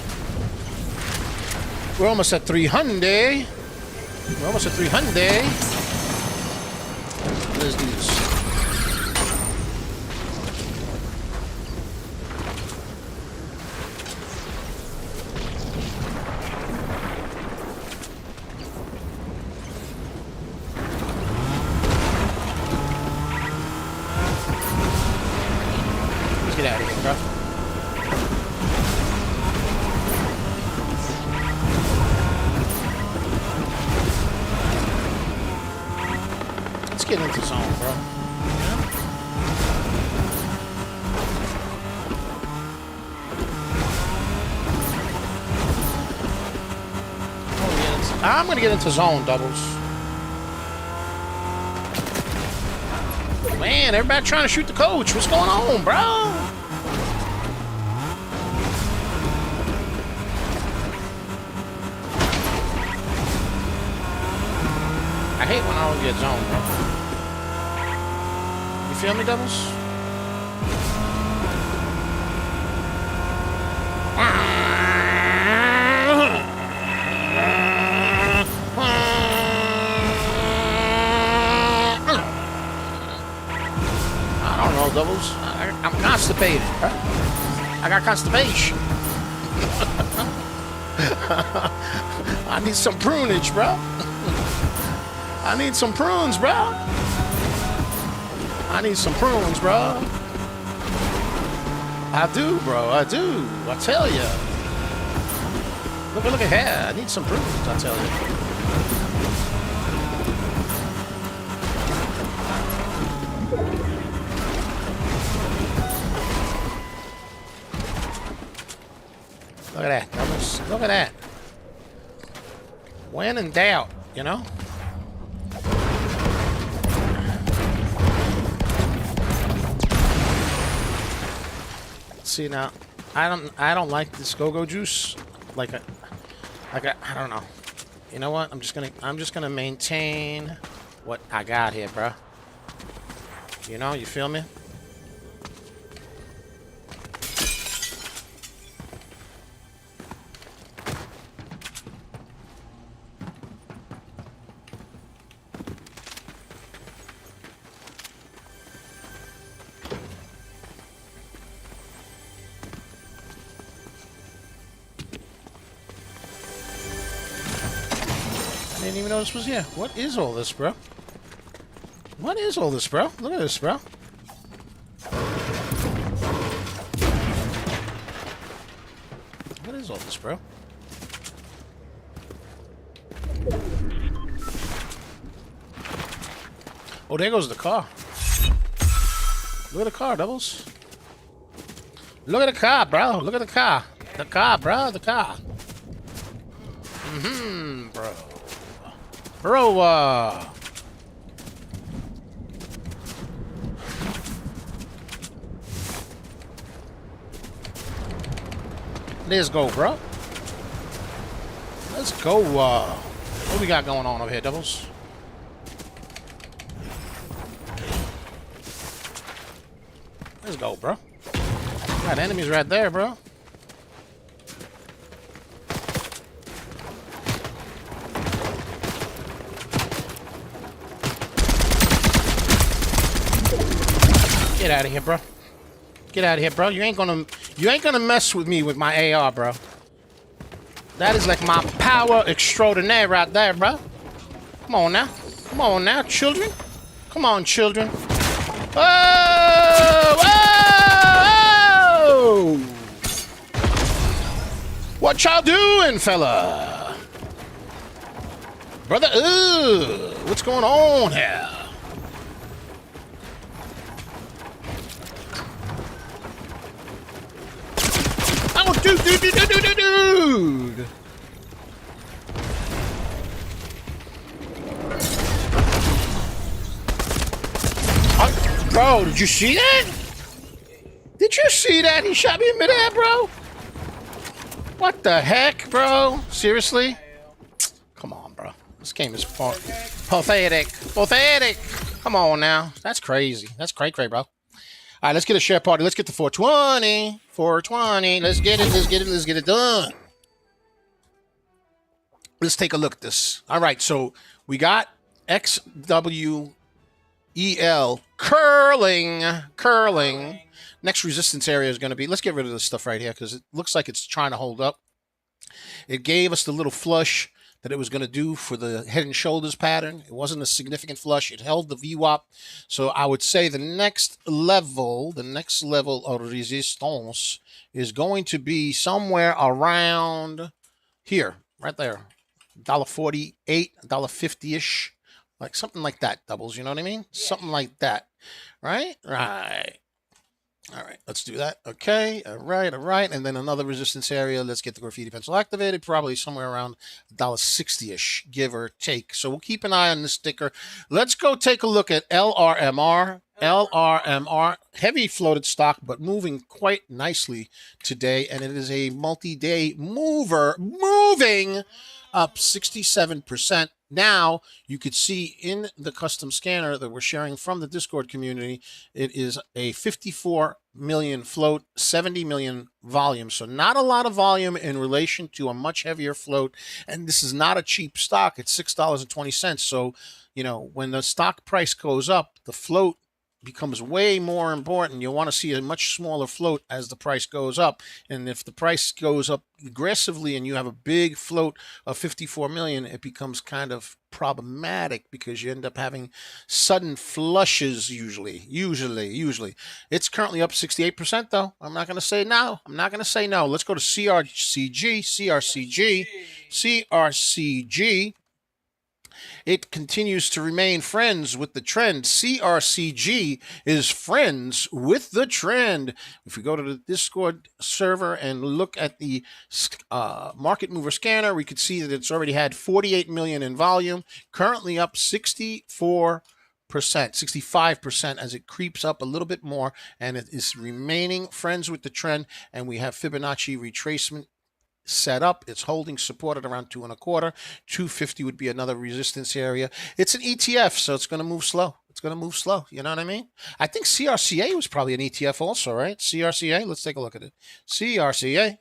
We're almost at 300. We're almost at 300. Let's do this. Let's get out of here, bro. Get into zone, bro. I'm gonna get into zone, doubles. Man, everybody trying to shoot the coach. What's going on, bro? I hate when I don't get zone, bro. Feel me, doubles? I don't know, doubles. I'm constipated, bro. I got constipation. I need some prunage, bro. I need some prunes, bro. I need some prunes, bro. I do, bro. I do. I tell ya. Look at here. I need some prunes, I tell you. Look at that, doubles. Look at that. When in doubt, you know? See now, I don't like this go-go juice. I don't know. You know what? I'm just gonna maintain what I got here, bro. You know, you feel me? I didn't even know this was here. What is all this, bro? What is all this, bro? Look at this, bro. What is all this, bro? Oh, there goes the car. Look at the car, doubles. Look at the car, bro. Look at the car. The car, bro. The car. Bro. Bro, let's go, bro. Let's go, what we got going on over here, doubles? Let's go, bro. Got enemies right there, bro. Get out of here, bro. Get out of here, bro. You ain't gonna mess with me with my AR, bro. That is like my power extraordinaire right there, bro. Come on now. Come on now, children. Come on, children. Whoa! Whoa! What y'all doing, fella? Brother, what's going on here? Dude. Bro, did you see that? Did you see that? He shot me in midair, bro. What the heck, bro? Seriously? Come on, bro. This game is pathetic. Pathetic. Come on now. That's crazy. That's cray-cray, bro. All right, let's get a share party. Let's get to 420. 420. Let's get it. Let's get it. Let's get it done. Let's take a look at this. All right, so we got XWEL curling. Next resistance area is going to be, let's get rid of this stuff right here because it looks like it's trying to hold up. It gave us the little flush that it was going to do for the head and shoulders pattern. It wasn't a significant flush. It held the VWAP. So I would say the next level of resistance is going to be somewhere around here, right there. $1.48, $1.50-ish. Like something like that, doubles, you know what I mean? Yeah. Something like that, right? Right. All right, let's do that. Okay, all right. And then another resistance area. Let's get the graffiti pencil activated, probably somewhere around $1.60-ish, give or take. So we'll keep an eye on the sticker. Let's go take a look at LRMR. LRMR, heavy floated stock, but moving quite nicely today. And it is a multi-day mover, moving up 67%. Now, you could see in the custom scanner that we're sharing from the Discord community, it is a 54 million float, 70 million volume. So not a lot of volume in relation to a much heavier float. And this is not a cheap stock. It's $6.20. So, you know, when the stock price goes up, the float becomes way more important. You want to see a much smaller float as the price goes up. And if the price goes up aggressively and you have a big float of 54 million, it becomes kind of problematic because you end up having sudden flushes usually. It's currently up 68% though. I'm not going to say no. Let's go to CRCG. It continues to remain friends with the trend. CRCG is friends with the trend. If we go to the Discord server and look at the market mover scanner, we could see that it's already had 48 million in volume, currently up 65% as it creeps up a little bit more, and it is remaining friends with the trend. And we have Fibonacci retracement set up. It's holding support at around 2.25. 250 would be another resistance area. It's an ETF, so it's going to move slow. You know what I mean? I think CRCA was probably an ETF also, right? CRCA. Let's take a look at it. CRCA.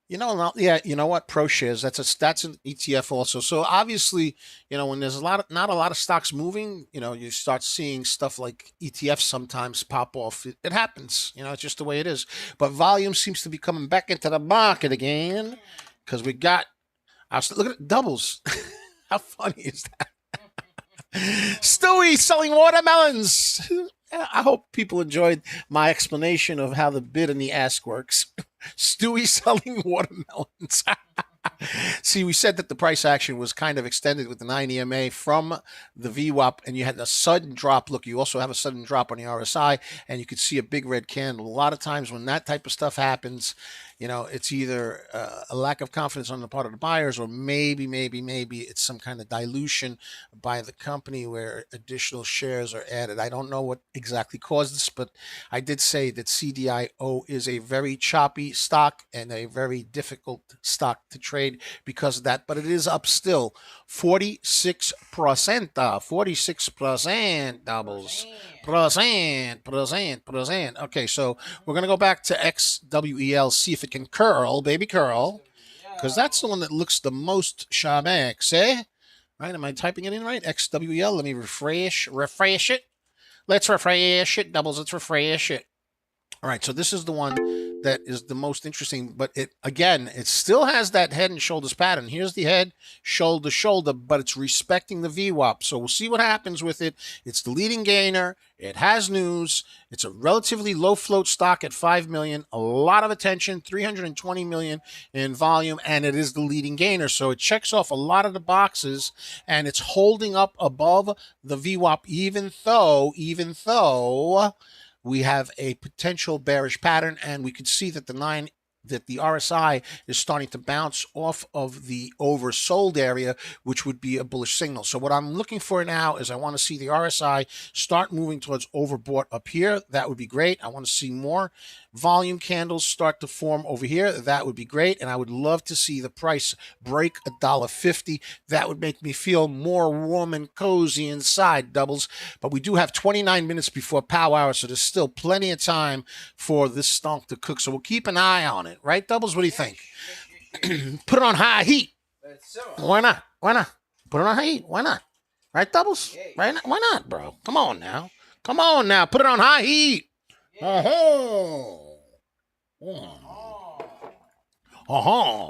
You know, yeah. You know what? ProShares. That's an ETF also. So obviously, you know, when there's not a lot of stocks moving, you know, you start seeing stuff like ETFs sometimes pop off. It happens. You know, it's just the way it is. But volume seems to be coming back into the market again because we got. Look at it, doubles. How funny is that? Stewie selling watermelons. I hope people enjoyed my explanation of how the bid and the ask works. Stewie selling watermelons. See, we said that the price action was kind of extended with the 9 EMA from the VWAP, and you had a sudden drop. Look, you also have a sudden drop on the RSI, and you could see a big red candle. A lot of times when that type of stuff happens, you know, it's either a lack of confidence on the part of the buyers, or maybe it's some kind of dilution by the company where additional shares are added. I don't know what exactly caused this, but I did say that CDIO is a very choppy stock and a very difficult stock to trade because of that, but it is up still 46%, 46% doubles. Percent. Okay, so we're gonna go back to XWEL, see if it can curl, baby curl, because that's the one that looks the most shamex, eh? Right? Am I typing it in right? XWEL. Let me refresh it. Let's refresh it, doubles. Let's refresh it. All right, so this is the one that is the most interesting, but it still has that head and shoulders pattern. Here's the head, shoulder, but it's respecting the VWAP. So we'll see what happens with it. It's the leading gainer. It has news. It's a relatively low float stock at 5 million. A lot of attention, 320 million in volume, and it is the leading gainer. So it checks off a lot of the boxes, and it's holding up above the VWAP, even though we have a potential bearish pattern, and we could see that the RSI is starting to bounce off of the oversold area, which would be a bullish signal. So what I'm looking for now is I want to see the RSI start moving towards overbought up here. That would be great. I want to see more volume candles start to form over here. That would be great. And I would love to see the price break $1.50. That would make me feel more warm and cozy inside, doubles. But we do have 29 minutes before power hour, so there's still plenty of time for this stonk to cook. So we'll keep an eye on it. Right, doubles? What do you think? Put it on high heat. Why not? Why not? Put it on high heat. Why not? Right, doubles? Right? Why not, bro? Come on now. Come on now. Put it on high heat.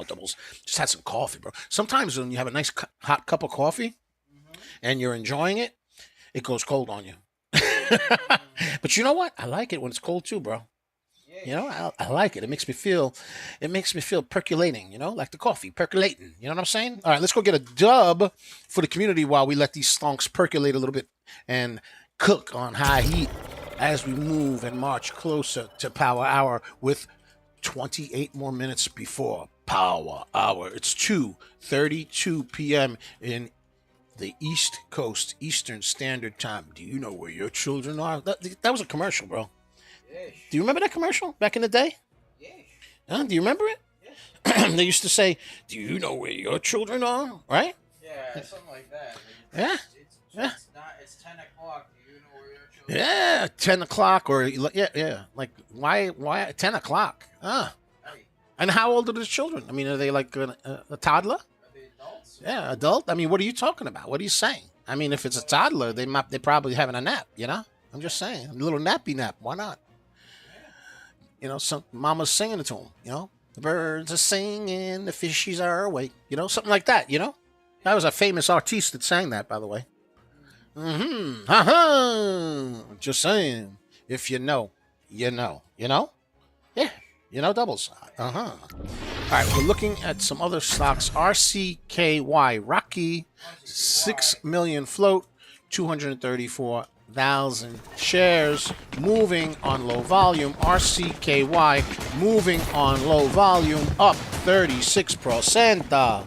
Doubles. Just had some coffee, bro. Sometimes when you have a nice hot cup of coffee and you're enjoying it, it goes cold on you. But you know what? I like it when it's cold too, bro. You know, I like it. It makes me feel percolating, you know, like the coffee, percolating. You know what I'm saying? All right, let's go get a dub for the community while we let these stonks percolate a little bit and cook on high heat as we move and march closer to power hour with 28 more minutes before power hour. It's 2:32 p.m. in the East Coast, Eastern Standard Time. Do you know where your children are? That was a commercial, bro. Do you remember that commercial back in the day? Huh? Do you remember it? They used to say, "Do you know where your children are?" Right? Yeah, something like that. Yeah. It's 10 o'clock. Do you know where your children Yeah, 10 o'clock or yeah. Like why 10 o'clock? And how old are the children? I mean, are they like a toddler? Are they adults? Yeah, adult. I mean, what are you talking about? What are you saying? I mean, if it's a toddler, they're probably having a nap. You know, I'm just saying, a little nappy nap. Why not? You know, some mama's singing it to them. You know, the birds are singing, the fishies are awake. You know, something like that. You know, that was a famous artiste that sang that, by the way. Just saying. If you know, you know. You know? Yeah. You know, doubles. All right, we're looking at some other stocks. RCKY, Rocky, 6 million float, 234,000 shares, moving on low volume. RCKY moving on low volume, up 36%.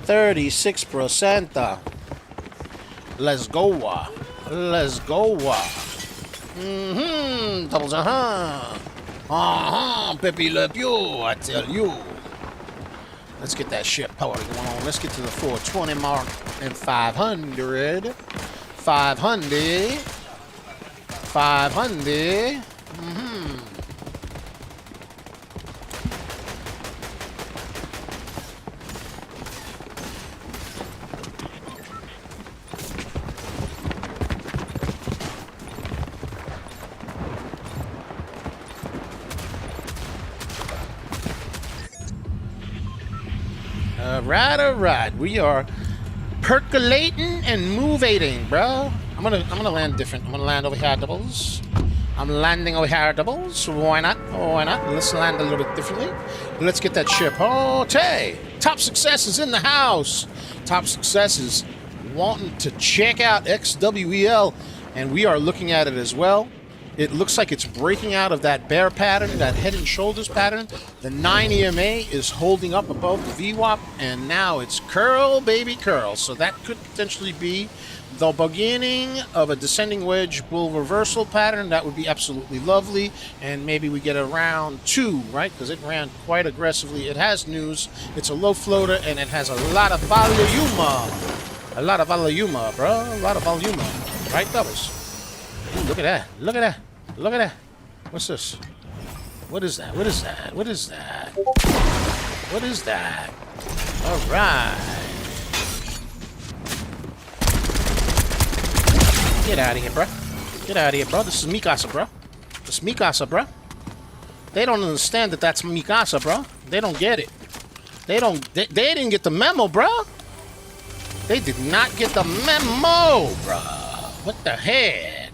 36%. Let's go. Let's go. Doubles, Pepe Le Pew, I tell you. Let's get that shit power going on. Let's get to the 420 mark and 500. 500. 500. All right. We are percolating and movating, bro. I'm gonna land different. I'm gonna land over here, doubles. I'm landing over here, doubles. Why not? Why not? Let's land a little bit differently. Let's get that ship. Hey, Top Success is in the house. Top Success is wanting to check out XWEL, and we are looking at it as well. It looks like it's breaking out of that bear pattern, that head and shoulders pattern. The 9 EMA is holding up above the VWAP, and now it's curl, baby, curl. So that could potentially be the beginning of a descending wedge bull reversal pattern. That would be absolutely lovely, and maybe we get a round 2, right? Because it ran quite aggressively. It has news. It's a low floater, and it has a lot of volume. A lot of volume, bro. A lot of volume. Right, doubles? Ooh, look at that. Look at that. Look at that. What's this? What is that? What is that? What is that? What is that? All right. Get out of here, bro. Get out of here, bro. This is Mikasa, bro. This is Mikasa, bro. They don't understand that that's Mikasa, bro. They don't get it. They didn't get the memo, bro. They did not get the memo, bro. What the heck?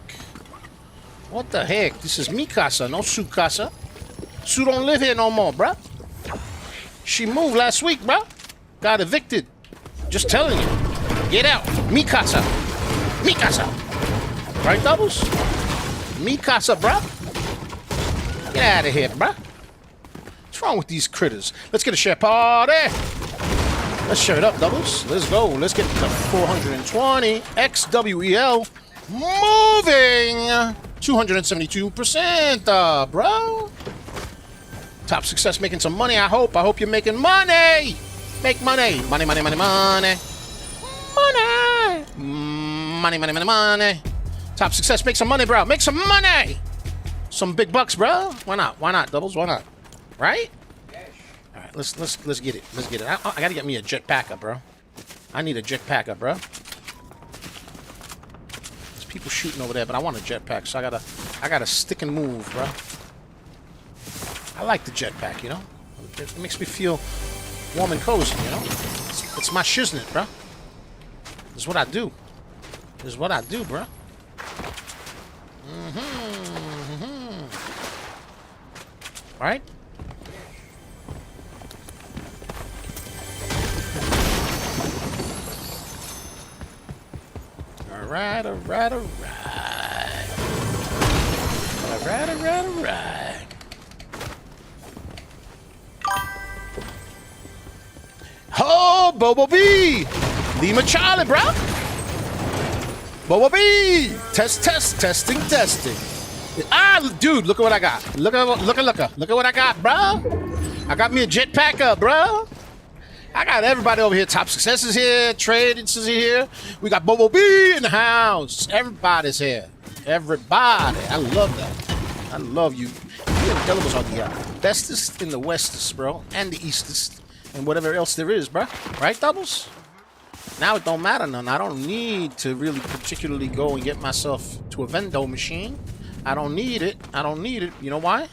What the heck? This is Mikasa, no Sukasa. Su don't live here no more, bruh. She moved last week, bruh. Got evicted. Just telling you. Get out. Mikasa. Mikasa. Right, doubles? Mikasa, bruh. Get out of here, bruh. What's wrong with these critters? Let's get a share party. Let's share it up, doubles. Let's go. Let's get to 420. XWEL moving 272%, bro. Top success making some money, I hope. I hope you're making money. Make money. Money, money, money, money. Money. Money, money, money, money. Top success, make some money, bro. Make some money. Some big bucks, bro. Why not? Why not, doubles? Why not? Right? All right, let's get it. Let's get it. I gotta get me a jetpacker, bro. I need a jetpacker, bro. There's people shooting over there, but I want a jetpack, so I gotta stick and move, bro. I like the jetpack, you know? It makes me feel warm and cozy, you know? It's my shiznit, bro. This is what I do. This is what I do, bro. Right? Alright, alright, alright. Alright, alright, alright. Oh, Bobo B! Lima Charlie, bro! Bobo B! Testing. Ah, dude, look at what I got. Look at what I got, bro! I got me a jetpacker, bro! I got everybody over here. Top Success is here. Trades is here. We got Bobo B in the house. Everybody's here. Everybody. I love that. I love you. You indelibles are the bestest in the westest, bro. And the eastest. And whatever else there is, bro. Right, doubles? Now it don't matter none. I don't need to really particularly go and get myself to a vendo machine. I don't need it. I don't need it. You know why?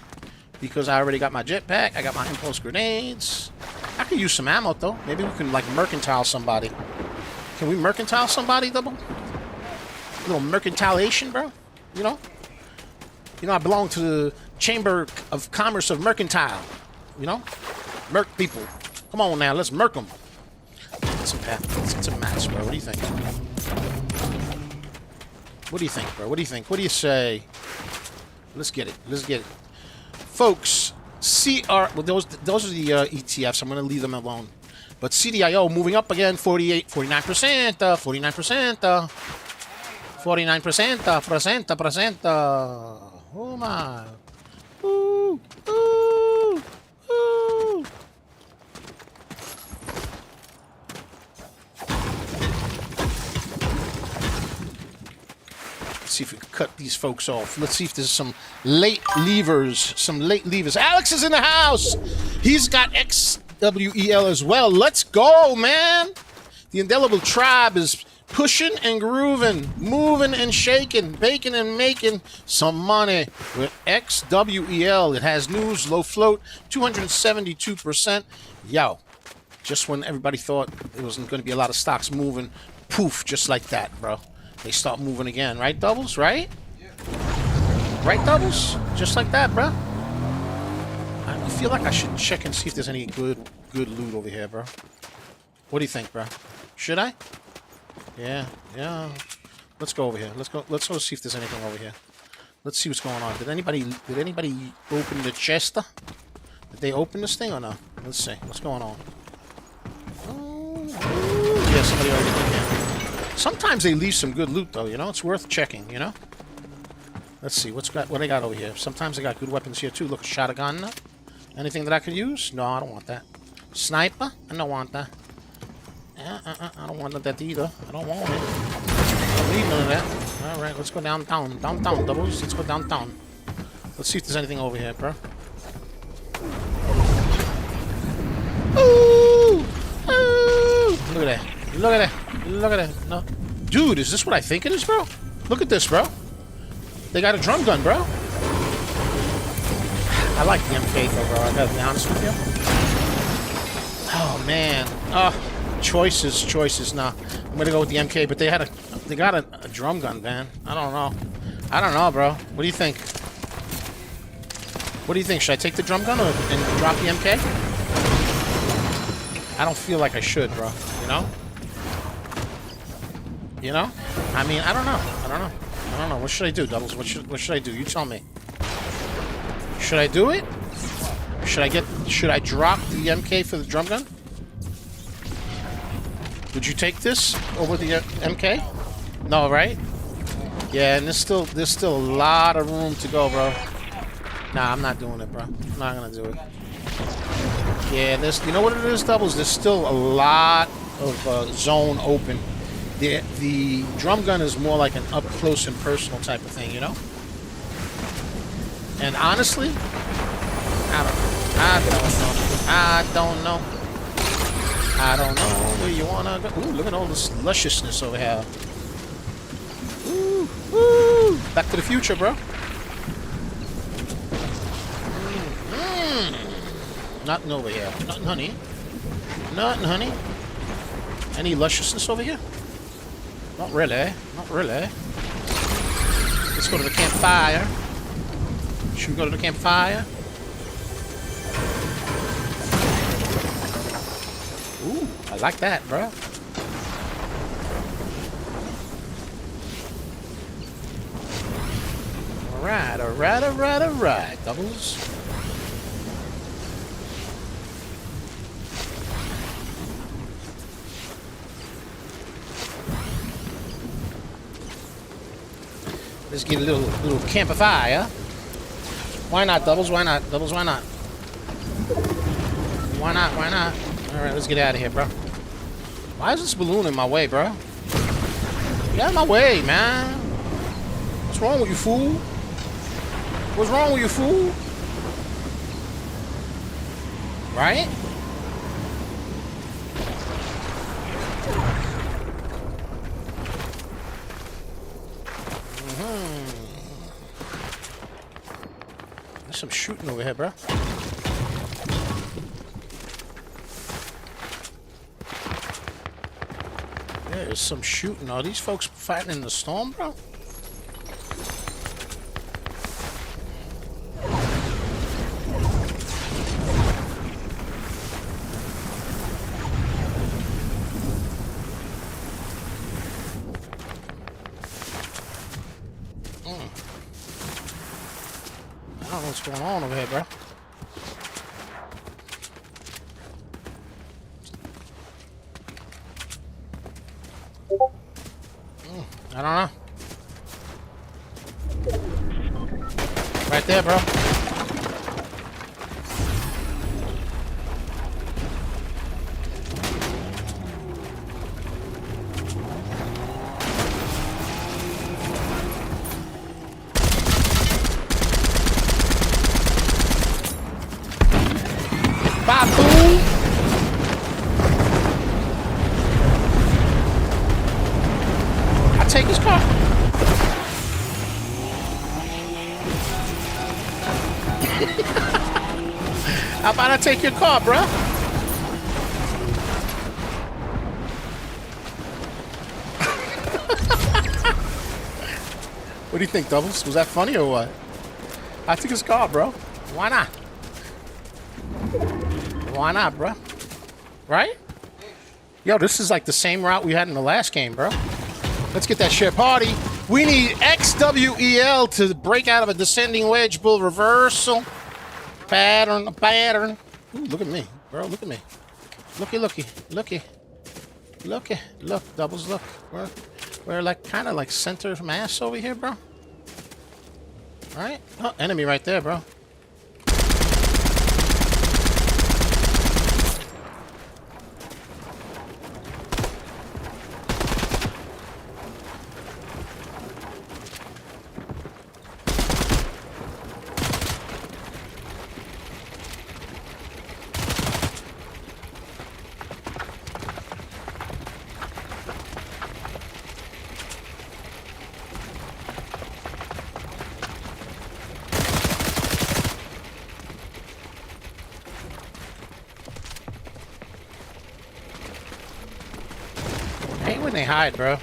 Because I already got my jetpack. I got my impulse grenades. I could use some ammo, though. Maybe we can, like, mercantile somebody. Can we mercantile somebody, double? A little mercantilation, bro? You know? You know, I belong to the Chamber of Commerce of Mercantile. You know? Merc people. Come on now, let's merc them. Let's get some mats, bro. What do you think? What do you think, bro? What do you think? What do you say? Let's get it. Let's get it. Folks, well, those are the ETFs. I'm going to leave them alone. But CDIO moving up again, 49%, 49%, 49%, oh my. Ooh, ooh, ooh. Let's see if we can cut these folks off. Let's see if there's some late leavers. Alex is in the house. He's got XWEL as well. Let's go, man. The Indelible Tribe is pushing and grooving, moving and shaking, baking and making some money with XWEL. It has news, low float, 272%. Yo, just when everybody thought there wasn't going to be a lot of stocks moving, poof, just like that, bro. They start moving again, right, doubles? Right? Yeah. Right, doubles? Just like that, bro. I feel like I should check and see if there's any good loot over here, bro. What do you think, bro? Should I? Yeah. Let's go over here. Let's go see if there's anything over here. Let's see what's going on. Did anybody open the chest? Did they open this thing or no? Let's see. What's going on? Oh, yeah, somebody already did that. Sometimes they leave some good loot, though, you know? It's worth checking, you know? Let's see. What they got over here? Sometimes they got good weapons here, too. Look, a shotgun. Anything that I could use? No, I don't want that. Sniper? I don't want that. I don't want that either. I don't want it. I don't need none of that. Alright, let's go downtown. Downtown, doubles. Let's go downtown. Let's see if there's anything over here, bro. Ooh! Ooh! Look at that. Look at that. Look at that. No. Dude, is this what I think it is, bro? Look at this, bro. They got a drum gun, bro. I like the MK, though, bro. I gotta be honest with you. Oh, man. Choices. Nah, I'm gonna go with the MK, but they got a drum gun, man. I don't know, bro. What do you think? What do you think? Should I take the drum gun and drop the MK? I don't feel like I should, bro. You know? I mean, I don't know. What should I do, doubles? What should I do? You tell me. Should I do it? Should I drop the MK for the drum gun? Would you take this over the MK? No, right? Yeah, and there's still a lot of room to go, bro. Nah, I'm not doing it, bro. I'm not gonna do it. Yeah, you know what it is, Doubles? There's still a lot of zone open. The drum gun is more like an up close and personal type of thing, you know? And honestly, I don't know where you wanna go. Ooh, look at all this lusciousness over here. Ooh, woo! Back to the future, bro. Nothing over here. Nothing, honey. Nothing, honey. Any lusciousness over here? Not really. Not really. Let's go to the campfire. Should we go to the campfire? Ooh, I like that, bro. Alright, alright, alright, alright. Doubles. Let's get a little campfire. Why not, Doubles? Why not? Doubles, why not? Why not? Why not? Alright, let's get out of here, bro. Why is this balloon in my way, bro? Get out of my way, man. What's wrong with you, fool? What's wrong with you, fool? Right? There's some shooting over here, bro. There's some shooting. Are these folks fighting in the storm, bro? I don't know what's going on over here, bro. I don't know. Right there, bro. Bye, fool. I take his car. How about I take your car, bro? What do you think, Doubles? Was that funny or what? I took his car, bro. Why not? Why not, bro? Right? Yo, this is like the same route we had in the last game, bro. Let's get that shit party. We need XWEL to break out of a descending wedge bull reversal. Pattern. Ooh, look at me, bro. Look at me. Looky. Look, Doubles, look. We're like kind of like center of mass over here, bro. Alright? Oh, enemy right there, bro. I hate when they hide, bro.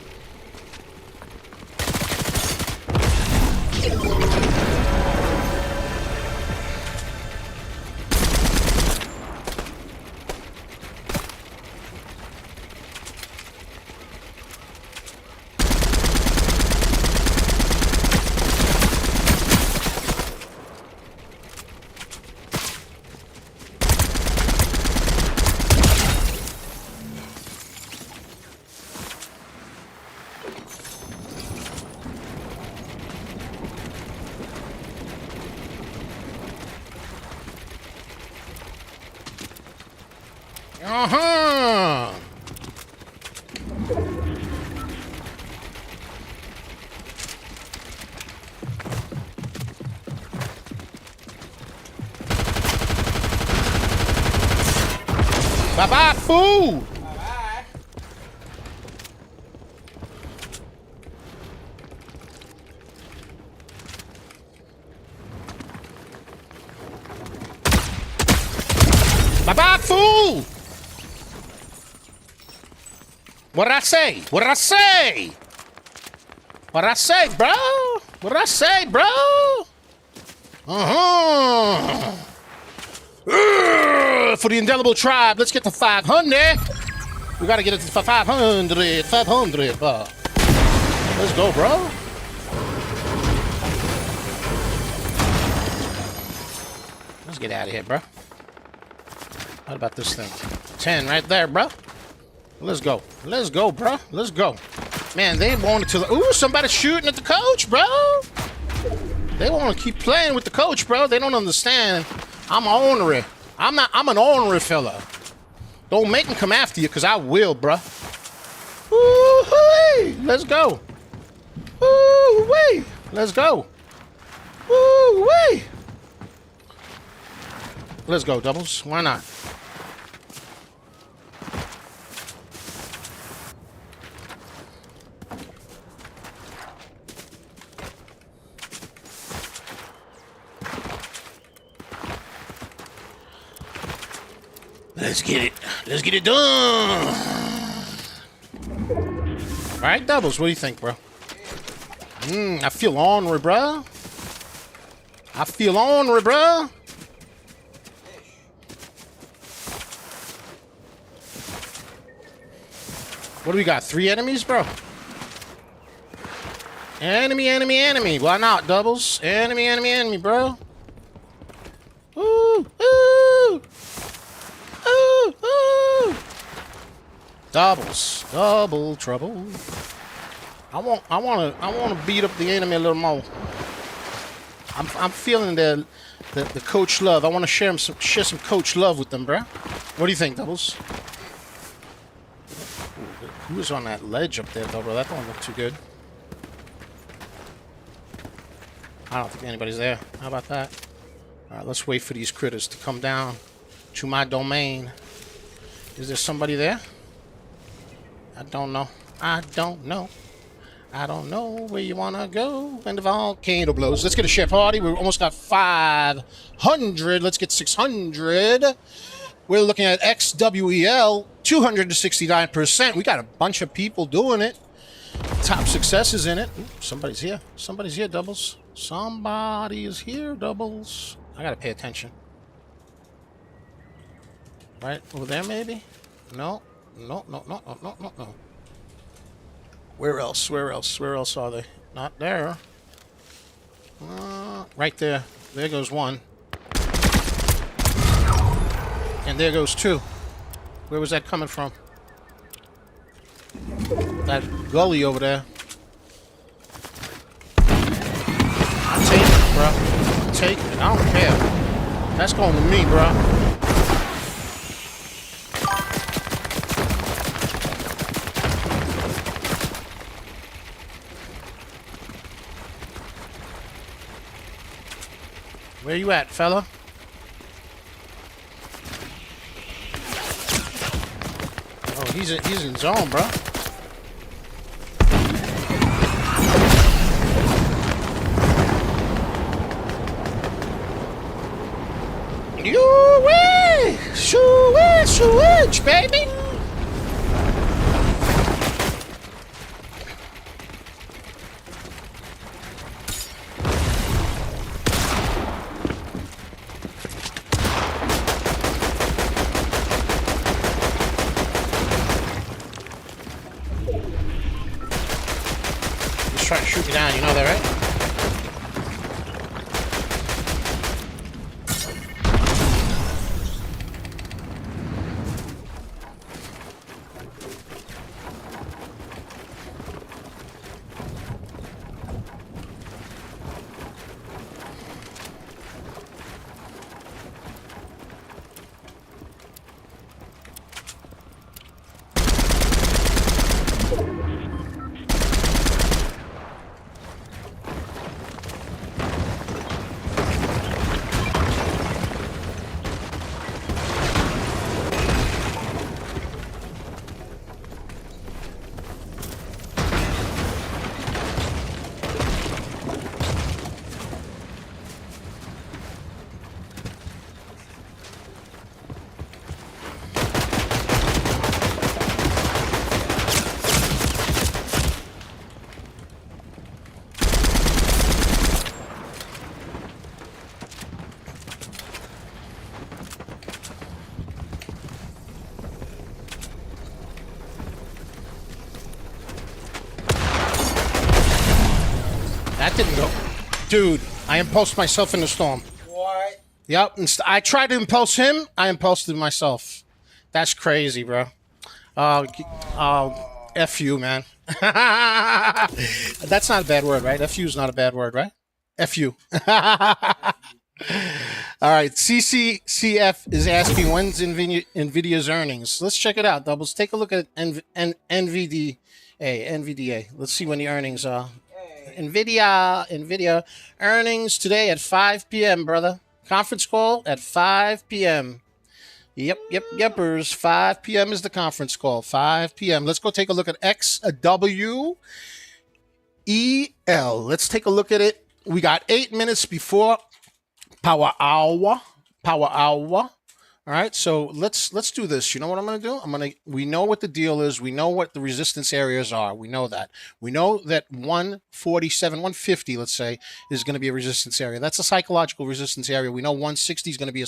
Uh-huh. Bye-bye, fool! Bye-bye. Bye-bye, fool! What did I say? What did I say? What did I say, bro? What did I say, bro? Uh-huh. For the indelible tribe, let's get to 500. We gotta get it to 500. 500. Let's go, bro. Let's get out of here, bro. What about this thing? 10 right there, bro. Let's go. Let's go, bro. Let's go. Man, they wanted to... Ooh, somebody's shooting at the coach, bro. They want to keep playing with the coach, bro. They don't understand. I'm ornery. I'm an ornery fella. Don't make them come after you, because I will, bro. Woo-hoo-wee. Let's go. Woo-wee. Let's go. Woo-wee. Let's go, doubles. Why not? Let's get it. Let's get it done. All right, doubles. What do you think, bro? I feel ornery, bro. I feel ornery, bro. What do we got? 3 enemies, bro? Enemy, enemy, enemy. Why not, doubles? Enemy, enemy, enemy, bro. Ooh, ooh. Ooh, ooh. Doubles. Double trouble. I want to beat up the enemy a little more. I'm feeling the coach love. I want to share some coach love with them, bro. What do you think, doubles? Who is on that ledge up there, though, bro? That don't look too good. I don't think anybody's there. How about that? All right, let's wait for these critters to come down to my domain. Is there somebody there? I don't know. I don't know. I don't know where you want to go when the volcano blows. Let's get a share party. We almost got 500. Let's get 600. We're looking at XWEL, 269%. We got a bunch of people doing it. Top successes in it. Ooh, somebody's here. Somebody's here, doubles. Somebody is here, doubles. I got to pay attention. Right over there, maybe? No. No, no, no, no, no, no, no. Where else? Where else? Where else are they? Not there. Right there. There goes one. And there goes two. Where was that coming from? That gully over there. I'll take it, bro. I'll take it. I don't care. That's going to me, bro. Where you at, fella? Oh, he's in zone, bro. You-wee! Shoo-wee, shoo-wee, baby! Trying to shoot me down, you know that, right? Dude, I impulsed myself in the storm. What? Yep, I tried to impulse him. I impulsed myself. That's crazy, bro. F you, man. That's not a bad word, right? F you is not a bad word, right? F you. All right, CCCF is asking when's NVIDIA's earnings. Let's check it out, Doubles. Take a look at NVDA. Let's see when the earnings are. Hey. NVIDIA earnings today at 5 p.m., brother. Conference call at 5 p.m. Yepers. 5 p.m. is the conference call. 5 p.m. Let's go take a look at XWEL. Let's take a look at it. We got 8 minutes before power hour. All right, so let's do this. You know what I'm going to do? We know what the deal is. We know what the resistance areas are. We know that. We know that 147, 150, let's say, is going to be a resistance area. That's a psychological resistance area. We know 160 is going to be a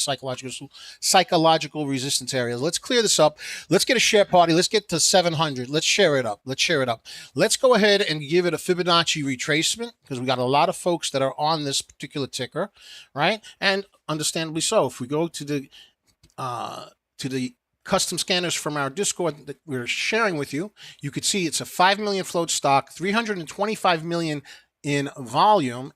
psychological resistance area. Let's clear this up. Let's get a share party. Let's get to 700. Let's share it up. Let's go ahead and give it a Fibonacci retracement because we got a lot of folks that are on this particular ticker, right? And understandably so. If we go to the custom scanners from our Discord that we're sharing with you, you could see it's a 5 million float stock, 325 million in volume.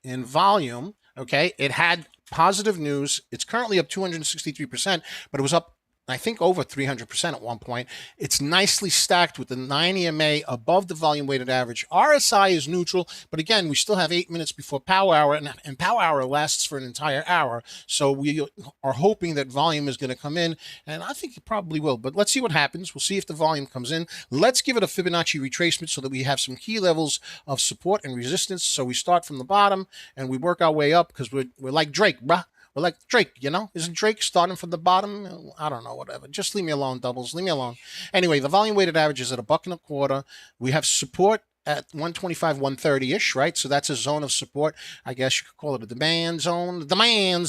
Okay, it had positive news. It's currently up 263%, but it was up, I think, over 300% at one point. It's nicely stacked with the 9 EMA above the volume weighted average. RSI is neutral, but again, we still have 8 minutes before power hour, and power hour lasts for an entire hour. So we are hoping that volume is going to come in, and I think it probably will. But let's see what happens. We'll see if the volume comes in. Let's give it a Fibonacci retracement so that we have some key levels of support and resistance. So we start from the bottom and we work our way up because we're like Drake, bruh. We're like Drake, you know? Isn't Drake starting from the bottom? I don't know, whatever. Just leave me alone, Doubles. Leave me alone. Anyway, the volume weighted average is at $1.25. We have support at 125, 130-ish, right? So that's a zone of support. I guess you could call it a demand zone. The demand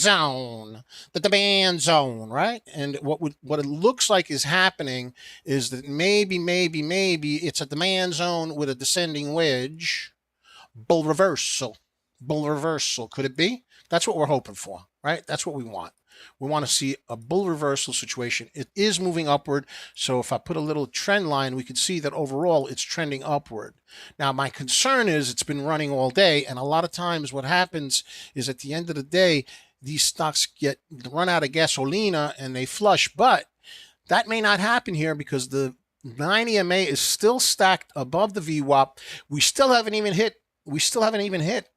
zone, right? And what it looks like is happening is that maybe it's a demand zone with a descending wedge. Bull reversal. Could it be? That's what we're hoping for, right? That's what we want. We want to see a bull reversal situation. It is moving upward. So if I put a little trend line, we can see that overall it's trending upward. Now, my concern is it's been running all day. And a lot of times what happens is at the end of the day, these stocks run out of gasolina and they flush. But that may not happen here because the 9 EMA is still stacked above the VWAP. We still haven't even hit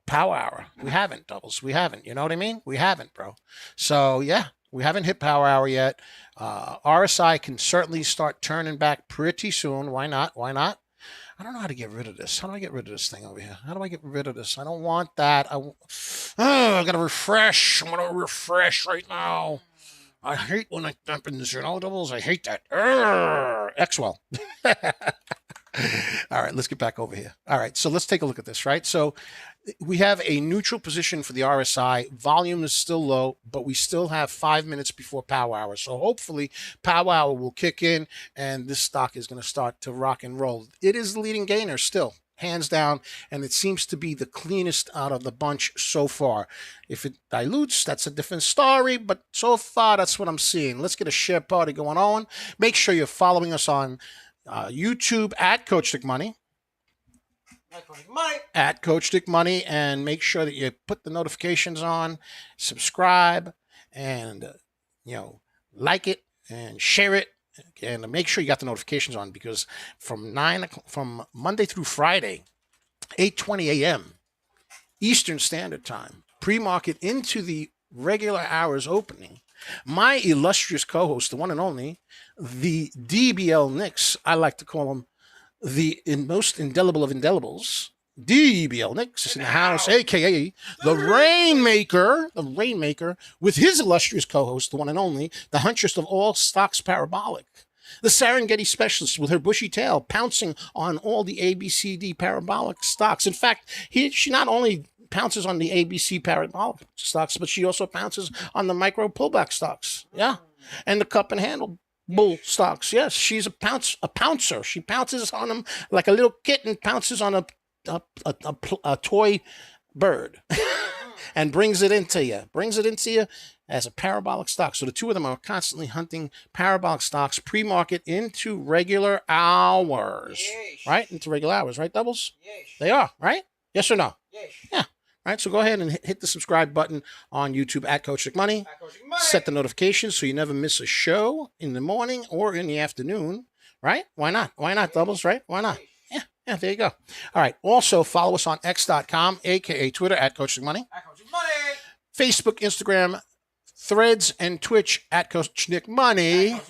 power hour. We haven't, Doubles. We haven't. You know what I mean? We haven't, bro. So, yeah, we haven't hit power hour yet. RSI can certainly start turning back pretty soon. Why not? I don't know how to get rid of this. How do I get rid of this thing over here? How do I get rid of this? I don't want that. I got to refresh. I'm going to refresh right now. I hate when that happens, you know, Doubles. I hate that. XWEL. All right, let's get back over here. All right, so let's take a look at this, right? So we have a neutral position for the RSI. Volume is still low, but we still have 5 minutes before power hour. So hopefully power hour will kick in and this stock is going to start to rock and roll. It is the leading gainer still, hands down, and it seems to be the cleanest out of the bunch so far. If it dilutes, that's a different story, but so far that's what I'm seeing. Let's get a share party going on. Make sure you're following us on YouTube at Coach Dick Money. At Coach Dick Money, and make sure that you put the notifications on, subscribe, and like it and share it, and make sure you got the notifications on because from Monday through Friday, 8:20 a.m. Eastern Standard Time, pre-market into the regular hours opening. My illustrious co-host, the one and only, the DBL Knicks, I like to call him the most indelible of indelibles, DBL Knicks is in the house, a.k.a. the Rainmaker, with his illustrious co-host, the one and only, the huntress of all stocks, Parabolic, the Serengeti specialist with her bushy tail, pouncing on all the ABCD Parabolic stocks. In fact, she not only pounces on the ABC Parabolic stocks, but she also pounces on the micro pullback stocks. Yeah. And the cup and handle bull stocks. Yes. She's a pouncer. She pounces on them like a little kitten pounces on a toy bird. and brings it into you as a parabolic stock. So the two of them are constantly hunting parabolic stocks pre-market into regular hours, Yes. right? Into regular hours, right, Doubles? Yes. They are, right? Yes or no? Yes. Yeah. All right, so go ahead and hit the subscribe button on YouTube at Coach Nick Money. Set the notifications so you never miss a show in the morning or in the afternoon, right? Why not? Why not, Doubles, right? Why not? Yeah, there you go. All right. Also, follow us on x.com, a.k.a. Twitter, at Coach Nick Money. Facebook, Instagram, Threads, and Twitch at Coach Nick Money.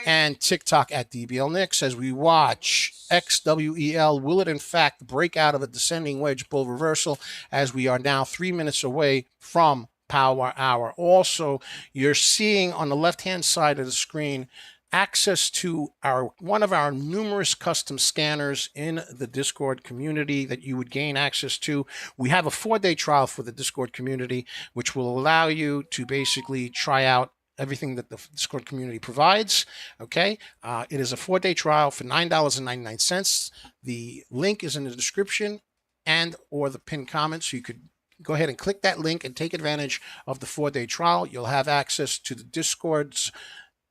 And TikTok at DBL Nicks as we watch XWEL. Will it, in fact, break out of a descending wedge bull reversal as we are now 3 minutes away from Power Hour? Also, you're seeing on the left-hand side of the screen access to one of our numerous custom scanners in the Discord community that you would gain access to. We have a 4-day trial for the Discord community, which will allow you to basically try out everything that the Discord community provides. Okay, it is a 4-day trial for $9.99. The link is in the description and or the pinned comment, so you could go ahead and click that link and take advantage of the 4-day trial. You'll have access to the Discord's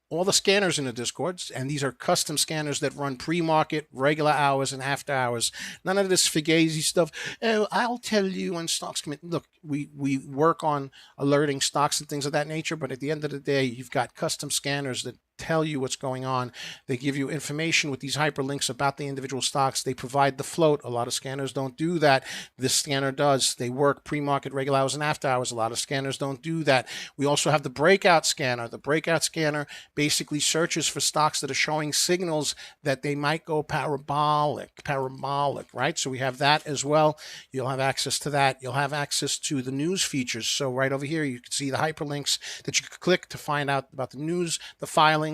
all the scanners in the Discords, and these are custom scanners that run pre-market, regular hours, and after hours. None of this fugazi stuff. Oh, I'll tell you when stocks come in. Look, we work on alerting stocks and things of that nature, but at the end of the day, you've got custom scanners that tell you what's going on. They give you information with these hyperlinks about the individual stocks. They provide the float. A lot of scanners don't do that. This scanner does. They work pre-market, regular hours, and after hours. A lot of scanners don't do that. We also have the breakout scanner. The breakout scanner basically searches for stocks that are showing signals that they might go parabolic, right? So we have that as well. You'll have access to that. You'll have access to the news features. So right over here, you can see the hyperlinks that you could click to find out about the news, the filings,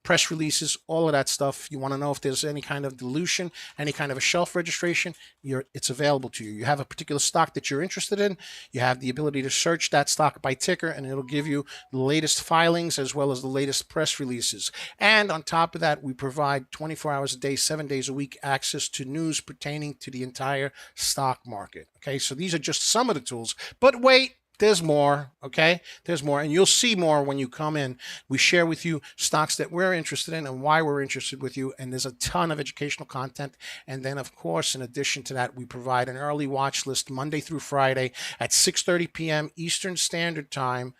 press releases, all of that stuff. You want to know if there's any kind of dilution, any kind of a shelf registration, it's available to you. You have a particular stock that you're interested in, you have the ability to search that stock by ticker, and it'll give you the latest filings as well as the latest press releases. And on top of that, we provide 24 hours a day, 7 days a week access to news pertaining to the entire stock market. Okay, so these are just some of the tools, but wait, there's more, okay? There's more, and you'll see more when you come in. We share with you stocks that we're interested in and why we're interested with you, and there's a ton of educational content. And then, of course, in addition to that, we provide an early watch list Monday through Friday at 6:30 p.m. Eastern Standard Time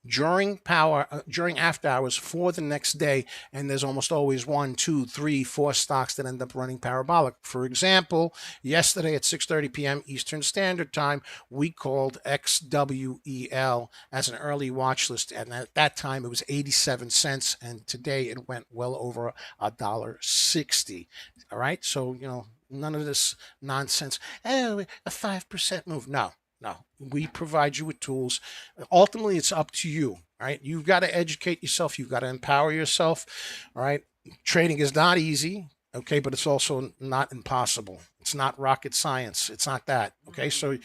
during after hours for the next day, and there's almost always 1, 2, 3, 4 stocks that end up running parabolic. For example, yesterday at 6:30 p.m. Eastern Standard Time, we called XWEL as an early watch list, and at that time it was 87 cents, and today it went well over $1.60. All right, so none of this nonsense. Oh, a 5% move. No, we provide you with tools. Ultimately, it's up to you. All right, you've got to educate yourself. You've got to empower yourself. All right, trading is not easy. Okay, but it's also not impossible. It's not rocket science. It's not that. Okay, so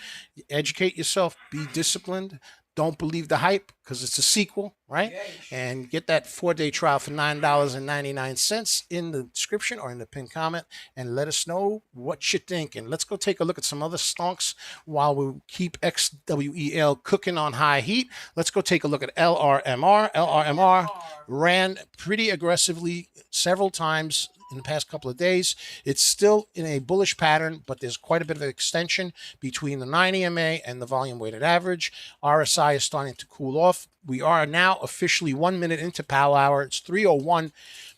educate yourself. Be disciplined. Don't believe the hype because it's a sequel, right? Yes. And get that 4-day trial for $9.99 in the description or in the pinned comment, and let us know what you think. And let's go take a look at some other stonks while we keep XWEL cooking on high heat. Let's go take a look at LRMR. LRMR ran pretty aggressively several times in the past couple of days. It's still in a bullish pattern, but there's quite a bit of an extension between the 9 EMA and the volume weighted average. RSI is starting to cool off. We are now officially 1 minute into Power Hour. It's 3:01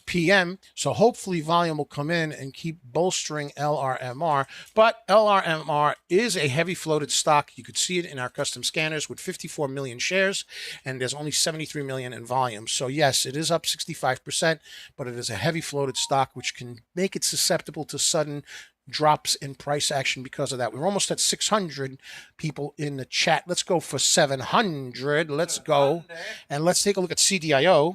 p.m. So hopefully volume will come in and keep bolstering LRMR. But LRMR is a heavy floated stock. You could see it in our custom scanners with 54 million shares, and there's only 73 million in volume. So yes, it is up 65%, but it is a heavy floated stock, which can make it susceptible to sudden drops in price action because of that. We're almost at 600 people in the chat. Let's go for 700. Let's go. And let's take a look at CDIO.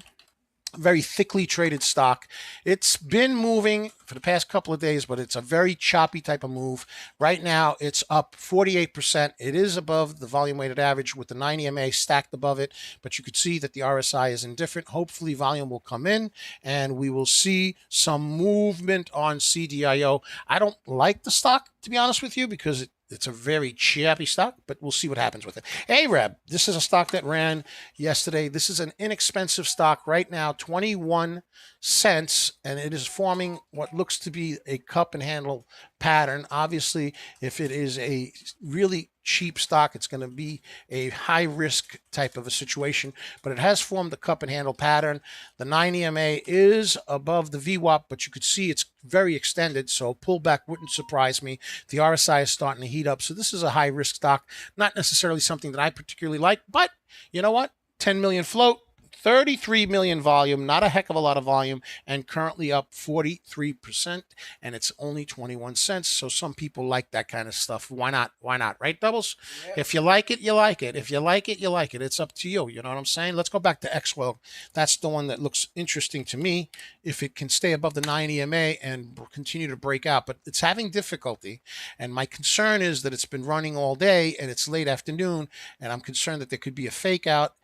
Very thickly traded stock. It's been moving for the past couple of days, but it's a very choppy type of move. Right now, it's up 48%. It is above the volume weighted average with the 9 EMA stacked above it, but you could see that the RSI is indifferent. Hopefully, volume will come in, and we will see some movement on CDIO. I don't like the stock, to be honest with you, because It's a very chappy stock, but we'll see what happens with it. ARAB, this is a stock that ran yesterday. This is an inexpensive stock right now, 21 cents, and it is forming what looks to be a cup and handle pattern. Obviously, if it is a really cheap stock, it's going to be a high risk type of a situation, but it has formed the cup and handle pattern. The 9 EMA is above the VWAP, but you could see it's very extended, so pullback wouldn't surprise me. The RSI is starting to heat up, so this is a high risk stock, not necessarily something that I particularly like, but you know what? 10 million float, 33 million volume, not a heck of a lot of volume, and currently up 43%, and it's only 21 cents. So some people like that kind of stuff. Why not? Why not? Right, Doubles? Yep. If you like it, you like it. If you like it, you like it. It's up to you. You know what I'm saying? Let's go back to XWEL. That's the one that looks interesting to me. If it can stay above the 9 EMA and continue to break out, but it's having difficulty. And my concern is that it's been running all day and it's late afternoon, and I'm concerned that there could be a fake out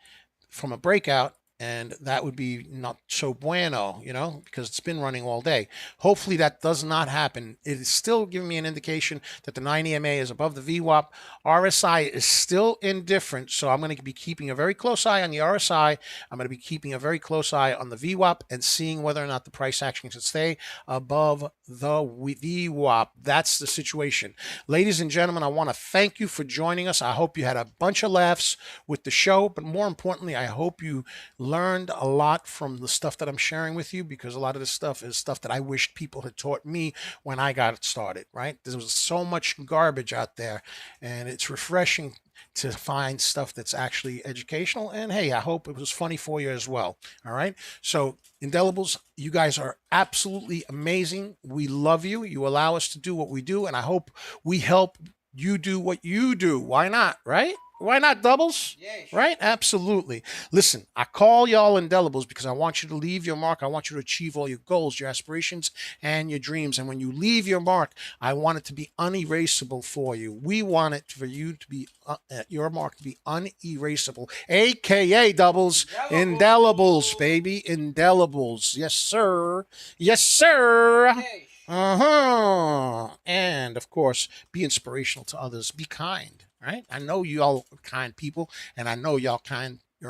from a breakout, and that would be not so bueno, you know, because it's been running all day. Hopefully that does not happen. It is still giving me an indication that the 9 EMA is above the VWAP. RSI is still indifferent, so I'm going to be keeping a very close eye on the RSI. I'm going to be keeping a very close eye on the VWAP and seeing whether or not the price action can stay above the VWAP. That's the situation. Ladies and gentlemen, I want to thank you for joining us. I hope you had a bunch of laughs with the show, but more importantly, I hope you learned a lot from the stuff that I'm sharing with you, because a lot of this stuff is stuff that I wished people had taught me when I got started, right? There was so much garbage out there, and it's refreshing to find stuff that's actually educational. And hey, I hope it was funny for you as well. All right. So Indelibles, you guys are absolutely amazing. We love you. You allow us to do what we do, and I hope we help you do what you do. Why not? Right? Why not, Doubles? Yes. Right? Absolutely. Listen, I call y'all Indelibles because I want you to leave your mark. I want you to achieve all your goals, your aspirations, and your dreams. And when you leave your mark, I want it to be unerasable for you. We want it for you to be, your mark to be unerasable, AKA Doubles, Indelibles, baby. Indelibles. Yes, sir. Yes, sir. Yes. And of course, be inspirational to others. Be kind. Right? I know y'all are kind people, and I know you're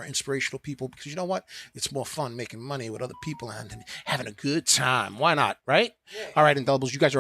inspirational people, because you know what? It's more fun making money with other people and having a good time. Why not? Right? Yes. All right, Indelibles, you guys are